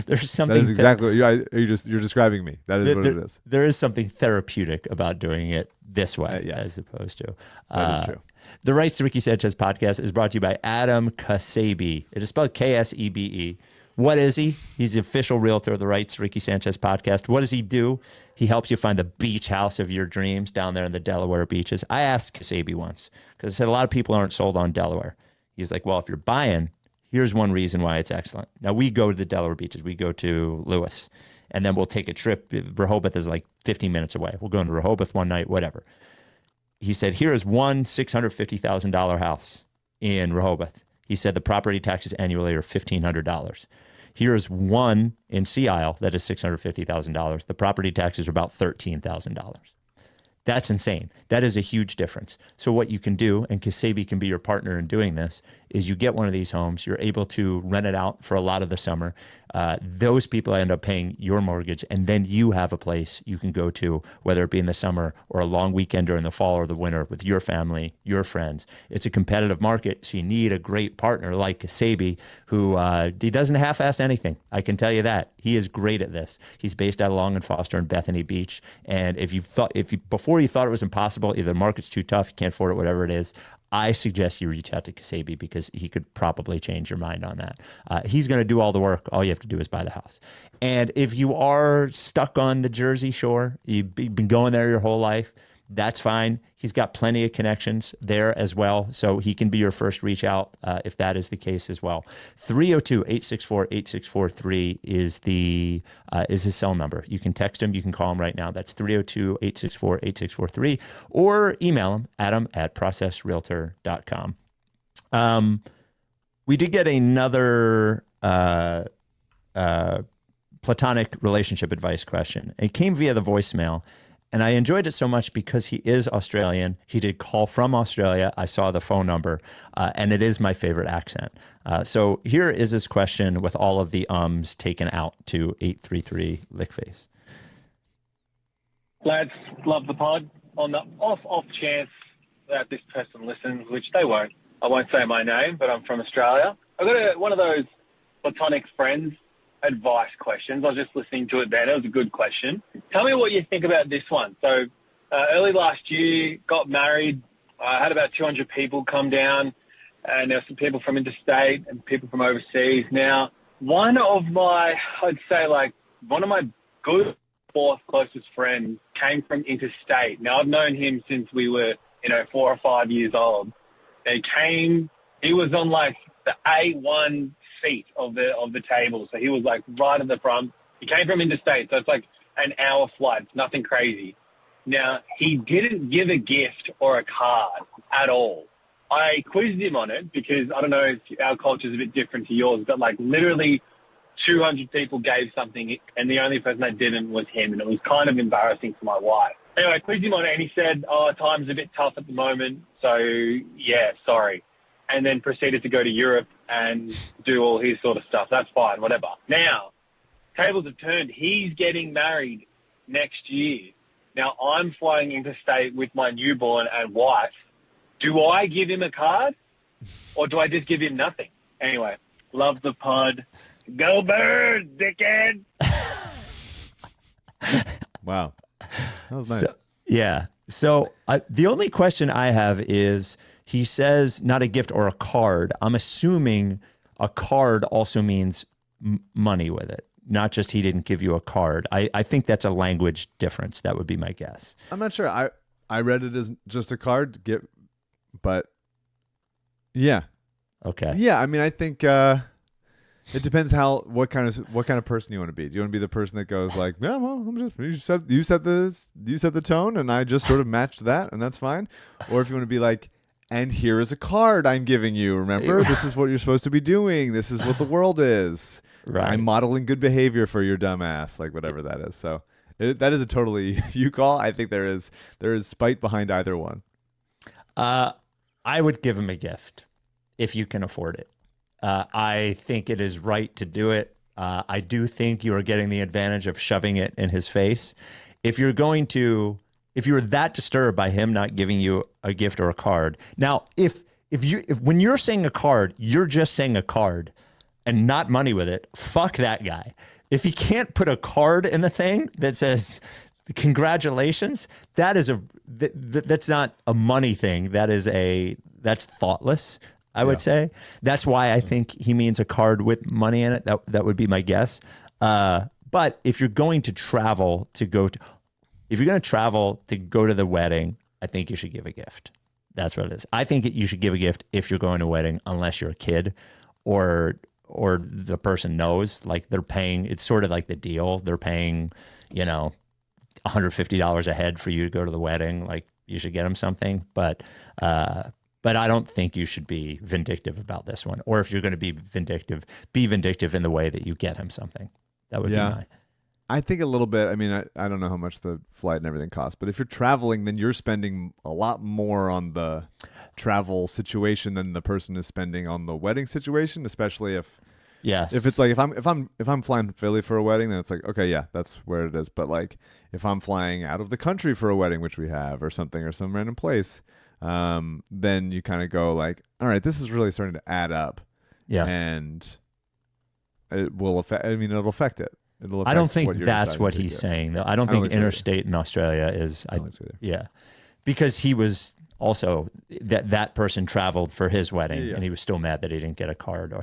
There's something. That is exactly you're describing me. That is what it is. There is something therapeutic about doing it this way, yes. as opposed to. That is true. The Rights to Ricky Sanchez podcast is brought to you by Adam Ksebe. It is spelled Ksebe. What is he? He's the official realtor of the Rights to Ricky Sanchez podcast. What does he do? He helps you find the beach house of your dreams down there in the Delaware beaches. I asked Ksebe once because I said a lot of people aren't sold on Delaware. He's like, well, if you're buying, here's one reason why it's excellent. Now, we go to the Delaware beaches. We go to Lewis, and then we'll take a trip. Rehoboth is like 15 minutes away. We'll go into Rehoboth one night, whatever. He said, here is one $650,000 house in Rehoboth. He said the property taxes annually are $1,500. Here is one in Sea Isle that is $650,000. The property taxes are about $13,000. That's insane. That is a huge difference. So what you can do, and Ksebe can be your partner in doing this, is you get one of these homes. You're able to rent it out for a lot of the summer. Those people end up paying your mortgage, and then you have a place you can go to, whether it be in the summer or a long weekend during the fall or the winter with your family, your friends. It's a competitive market, so you need a great partner like Ksebe, who he doesn't half-ass anything. I can tell you that. He is great at this. He's based out of Long and Foster and Bethany Beach, and before you thought it was impossible, either the market's too tough, you can't afford it, whatever it is, I suggest you reach out to Ksebe because he could probably change your mind on that. He's going to do all the work. All you have to do is buy the house. And if you are stuck on the Jersey Shore, you've been going there your whole life, that's fine. He's got plenty of connections there as well, so he can be your first reach out if that is the case as well. 302-864-8643 is his cell number. You can text him. You can call him right now. That's 302-864-8643, or email him, adam@processrealtor.com. We did get another platonic relationship advice question. It came via the voicemail. And I enjoyed it so much because he is Australian. He did call from Australia. I saw the phone number, and it is my favorite accent. So here is his question with all of the ums taken out to 833 Lickface. Lads, love the pod. On the off chance that this person listens, which they won't, I won't say my name, but I'm from Australia. I've got one of those platonic friends advice questions. I was just listening to it then. It was a good question. Tell me what you think about this one. So early last year, got married. I had about 200 people come down, and there were some people from interstate and people from overseas. Now, one of my good fourth closest friends came from interstate. Now, I've known him since we were, 4 or 5 years old. He was on like the A1 seat of the table. So he was like right at the front. He came from interstate, so it's like an hour flight. It's nothing crazy. Now, he didn't give a gift or a card at all. I quizzed him on it because I don't know if our culture is a bit different to yours, but like literally 200 people gave something and the only person that didn't was him, and it was kind of embarrassing for my wife. Anyway, I quizzed him on it and he said, time's a bit tough at the moment, so yeah, sorry. And then proceeded to go to Europe and do all his sort of stuff. That's fine, whatever. Now, tables have turned. He's getting married next year. Now, I'm flying interstate with my newborn and wife. Do I give him a card or do I just give him nothing? Anyway, love the pod. Go Birds, dickhead! Wow. That was nice. So the only question I have is, he says not a gift or a card. I'm assuming a card also means money with it, not just he didn't give you a card. I think that's a language difference. That would be my guess. I'm not sure. I read it as just a card, but yeah. Okay. Yeah, I mean, I think It depends what kind of person you want to be. Do you want to be the person that goes like, yeah, well, you set the tone, and I just sort of matched that, and that's fine. Or if you want to be like, and here is a card I'm giving you. Remember, this is what you're supposed to be doing. This is what the world is. Right. I'm modeling good behavior for your dumb ass, like whatever that is. So that is a totally you call. I think there is spite behind either one. I would give him a gift if you can afford it. I think it is right to do it. I do think you are getting the advantage of shoving it in his face. If you're that disturbed by him not giving you a gift or a card. Now, if when you're saying a card, you're just saying a card and not money with it, fuck that guy. If he can't put a card in the thing that says congratulations, that's not a money thing. That's thoughtless. I would say that's why I think he means a card with money in it. That would be my guess. But if you're going to travel to go to the wedding, I think you should give a gift. That's what it is. I think you should give a gift if you're going to a wedding, unless you're a kid or the person knows, like they're paying. It's sort of like the deal. They're paying, $150 a head for you to go to the wedding. Like you should get them something, but I don't think you should be vindictive about this one. Or if you're going to be vindictive in the way that you get him something. That would be my. I think a little bit. I mean, I don't know how much the flight and everything costs, but if you're traveling, then you're spending a lot more on the travel situation than the person is spending on the wedding situation, especially if it's like if I'm flying to Philly for a wedding, then it's like, okay, yeah, that's where it is. But like if I'm flying out of the country for a wedding, which we have, or something, or some random place, then you kind of go like, all right, this is really starting to add up. Yeah. And it will affect, it'll affect it. I don't think that's what he's saying, though. I don't think interstate in Australia is, because he was also, that person traveled for his wedding and he was still mad that he didn't get a card.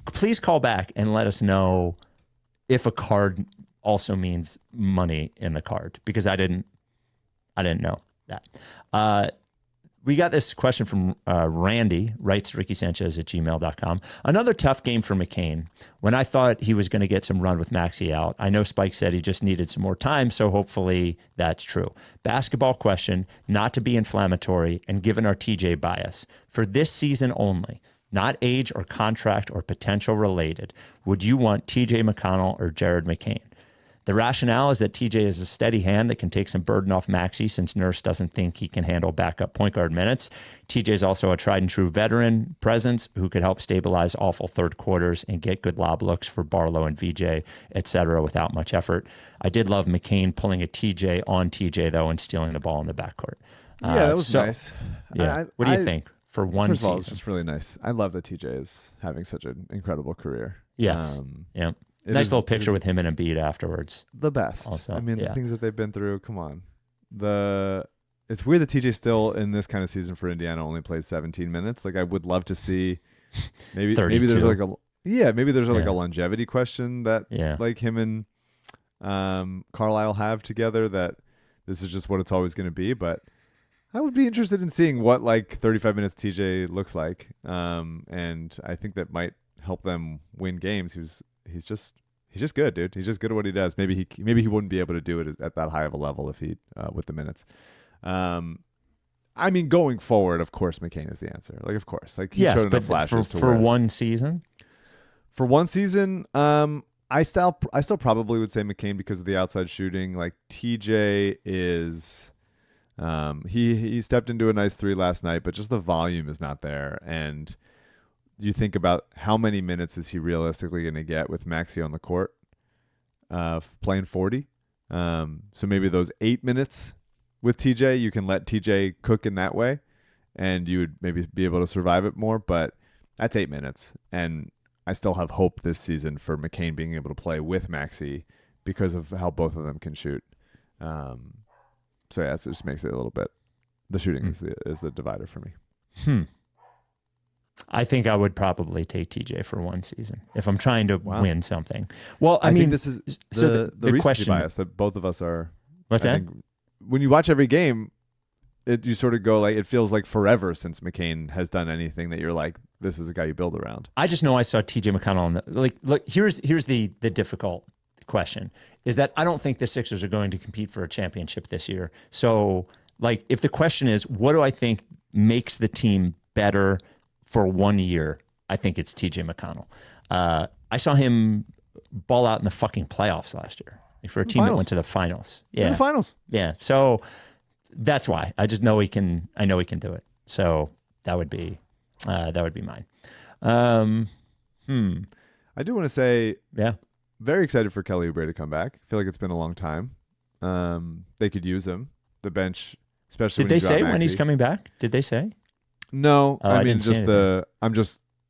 Please call back and let us know if a card also means money in the card, because I didn't know that. We got this question from Randy, writes RickySanchez@gmail.com. Another tough game for McCain. When I thought he was going to get some run with Maxey out, I know Spike said he just needed some more time, so hopefully that's true. Basketball question, not to be inflammatory, and given our TJ bias. For this season only, not age or contract or potential related, would you want TJ McConnell or Jared McCain? The rationale is that TJ is a steady hand that can take some burden off Maxey since Nurse doesn't think he can handle backup point guard minutes. TJ is also a tried and true veteran presence who could help stabilize awful third quarters and get good lob looks for Barlow and VJ, etc. without much effort. I did love McCain pulling a TJ on TJ, though, and stealing the ball in the backcourt. That was nice. Yeah. What do you think for one season? First of all, it's just really nice. I love that TJ is having such an incredible career. Yes. Nice little picture with him and Embiid afterwards. The best. Also, I mean, the things that they've been through. Come on. It's weird that TJ still in this kind of season for Indiana only plays 17 minutes. Like I would love to see maybe there's like a longevity question that like him and Carlisle have together, that this is just what it's always going to be. But I would be interested in seeing what like 35 minutes TJ looks like. And I think that might help them win games. He's just good, dude. He's just good at what he does. Maybe he wouldn't be able to do it at that high of a level if he with the minutes. I mean, going forward, of course, McCain is the answer. Like, of course, like he showed enough flashes for one season. For one season, I still probably would say McCain because of the outside shooting. Like TJ is, he stepped into a nice three last night, but just the volume is not there. And you think about how many minutes is he realistically going to get with Maxey on the court, playing 40. So maybe those 8 minutes with TJ, you can let TJ cook in that way, and you would maybe be able to survive it more. But that's 8 minutes, and I still have hope this season for McCain being able to play with Maxey because of how both of them can shoot. So yeah, it just makes it a little bit. The shooting is the divider for me. I think I would probably take TJ for one season if I'm trying to win something. Well, I mean, think this is the recency question bias that both of us are. What's that? When you watch every game, you sort of go like, it feels like forever since McCain has done anything that you're like, this is the guy you build around. I just know I saw TJ McConnell on look, here's the difficult question is that I don't think the Sixers are going to compete for a championship this year. So like if the question is what do I think makes the team better for 1 year, I think it's TJ McConnell. I saw him ball out in the fucking playoffs last year for a team that went to the finals. Yeah. In the finals. Yeah. So that's why I just know I know he can do it. So that would be mine. I do want to say, yeah, very excited for Kelly Oubre to come back. I feel like it's been a long time. They could use him. The bench, especially. Did they say when he's coming back? Did they say? No, Oh, I I mean didn't see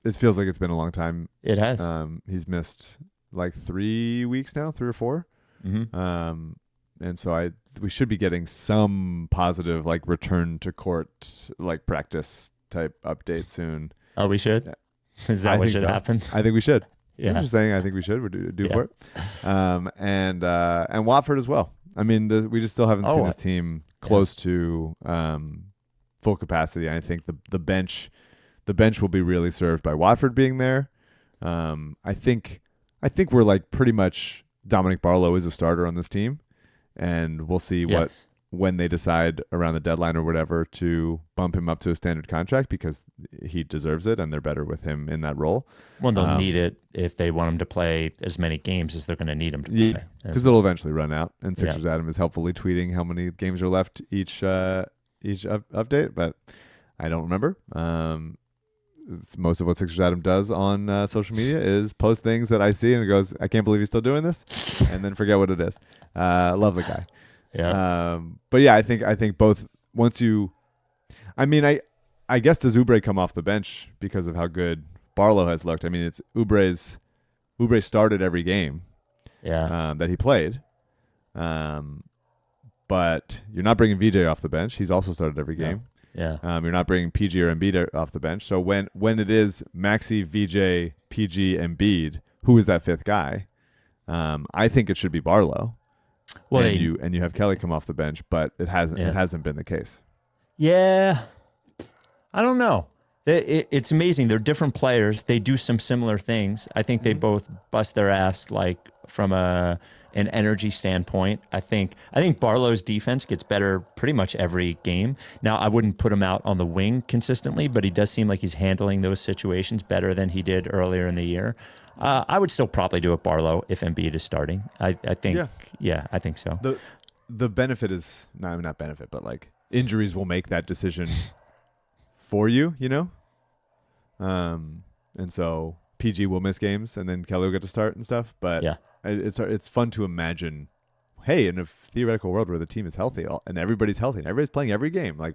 it feels like it's been a long time. It has. He's missed like 3 weeks now, 3 or 4. Mm-hmm. And so we should be getting some positive like return to court like practice type update soon. Oh, we should. Yeah. Is that what should happen? I think we should. Yeah. I'm just saying. I think we should. We're due for it. And Watford as well. I mean, we just still haven't seen this team close to full capacity. I think the bench will be really served by Watford being there. I think we're like pretty much Dominic Barlow is a starter on this team, and we'll see when they decide around the deadline or whatever to bump him up to a standard contract because he deserves it and they're better with him in that role. Well, they'll need it if they want him to play as many games as they're going to need him to play. Because it'll eventually run out. And Sixers Adam is helpfully tweeting how many games are left each update, but I don't remember. Most of what Sixers Adam does on social media is post things that I see and it goes, I can't believe he's still doing this, and then forget what it is. Love the guy. Yeah. But yeah, I think both once you, I mean, I guess does Oubre come off the bench because of how good Barlow has looked? I mean, it's Oubre started every game that he played. But you're not bringing VJ off the bench. He's also started every game. Yeah. You're not bringing PG or Embiid off the bench. So when it is Maxey, VJ, PG, Embiid, who is that fifth guy? I think it should be Barlow. Well, and you have Kelly come off the bench, but it hasn't been the case. Yeah, I don't know. It's amazing. They're different players. They do some similar things. I think they both bust their ass like from an energy standpoint. I think Barlow's defense gets better pretty much every game. Now, I wouldn't put him out on the wing consistently, but he does seem like he's handling those situations better than he did earlier in the year. I would still probably do it Barlow if Embiid is starting. I think, I think so. The benefit is not benefit, but like injuries will make that decision for you, you know? And so PG will miss games and then Kelly will get to start and stuff. But it's fun to imagine, hey, in a theoretical world where the team is healthy and everybody's healthy and everybody's playing every game, like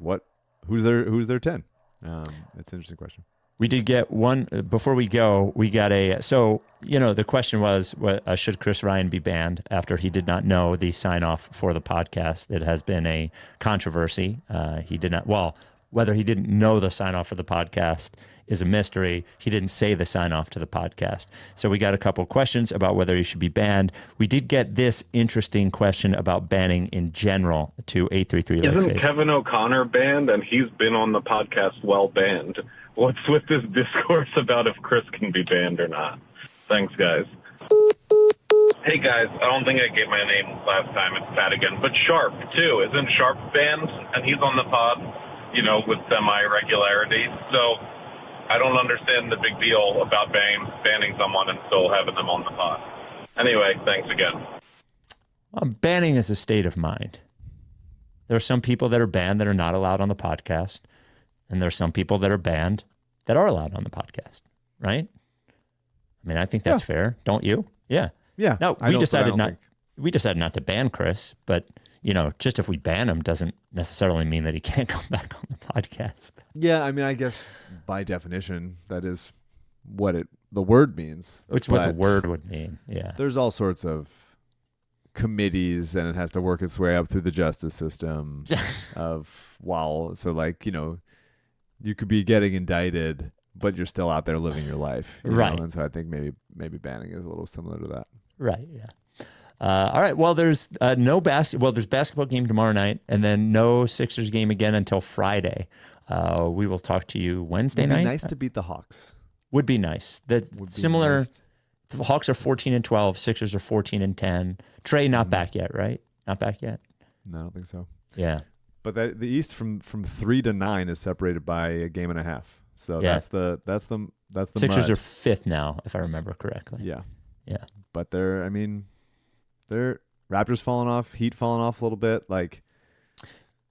who's their 10? It's an interesting question. We did get one before we go. We got the question was, should Chris Ryan be banned after he did not know the sign off for the podcast? It has been a controversy. He did not, whether he didn't know the sign off for the podcast is a mystery. He didn't say the sign off to the podcast. So we got a couple questions about whether he should be banned. We did get this interesting question about banning in general to 833. Isn't Kevin O'Connor banned? And he's been on the podcast well banned. What's with this discourse about if Chris can be banned or not? Thanks, guys. Hey, guys. I don't think I gave my name last time. It's Pat again. But Sharp, too. Isn't Sharp banned? And he's on the pod, with semi-regularity. So I don't understand the big deal about banning someone and still having them on the pod. Anyway, thanks again. Banning is a state of mind. There are some people that are banned that are not allowed on the podcast. And there's some people that are banned that are allowed on the podcast, right? I mean, I think that's fair, don't you? Yeah. Yeah. No, we decided not to ban Chris, but just if we ban him doesn't necessarily mean that he can't come back on the podcast. Yeah, I mean, I guess by definition that is what the word means. It's what the word would mean. Yeah. There's all sorts of committees and it has to work its way up through the justice system you could be getting indicted, but you're still out there living your life. Right. And so I think maybe banning is a little similar to that. Right, yeah. All right, well, there's there's basketball game tomorrow night, and then no Sixers game again until Friday. We will talk to you Wednesday It'd night. be nice to beat the Hawks. Would be nice. That's Would be similar. nice. The Hawks are 14-12. Sixers are 14-10. Trey not back yet, right? Not back yet. No, I don't think so. Yeah. But the East from 3 to 9 is separated by a game and a half. So Yeah. that's the Sixers mud. are 5th now, if I remember correctly. Yeah. Yeah. But they're Raptors falling off, Heat falling off a little bit. Like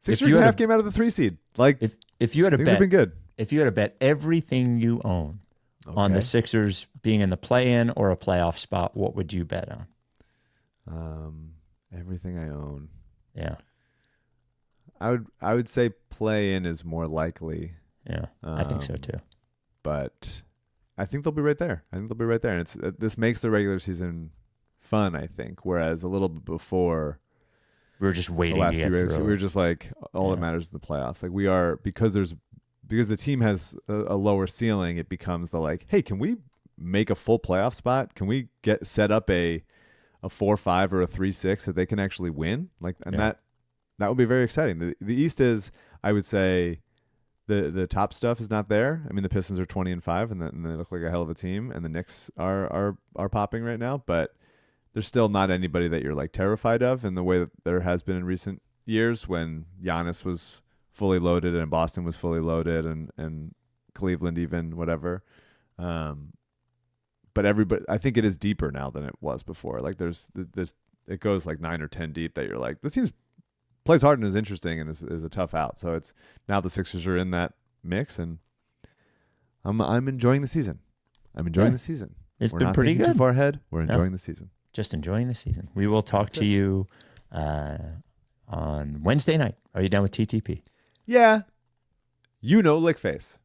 Sixers you are a had half a- game out of the 3 seed. Like If you had a things have been bet, good. if you had to bet everything you own on the Okay. Sixers being in the play-in or a playoff spot, what would you bet on? Everything I own. Yeah. I would say play in is more likely, Yeah. I think so too. but I think they'll be right there. And this makes the regular season fun, I think. Whereas a little bit before We were just the waiting last to few get years, through. we were just like all that Yeah. matters is the playoffs. Like we are because the team has a lower ceiling. It becomes the like, hey, can we make a full playoff spot? Can we get set up a 4-5 or a 3-6 that they can actually win? Like, and Yeah. that would be very exciting. The East is, I would say, the top stuff is not there. I mean, the Pistons are 20-5, and they look like a hell of a team, and the Knicks are popping right now. But there's still not anybody that you're like terrified of in the way that there has been in recent years when Giannis was fully loaded and Boston was fully loaded and Cleveland even whatever. But everybody, I think it is deeper now than it was before. Like there's this, it goes like 9 or 10 deep that you're like, this team plays hard and is interesting and is a tough out. So it's now the Sixers are in that mix, and I'm enjoying the season. I'm enjoying the season. It's We're been not pretty thinking good. Too far ahead. We're enjoying the season. Just enjoying the season. We will talk to you on Wednesday night. Are you down with TTP? Yeah, Lick face.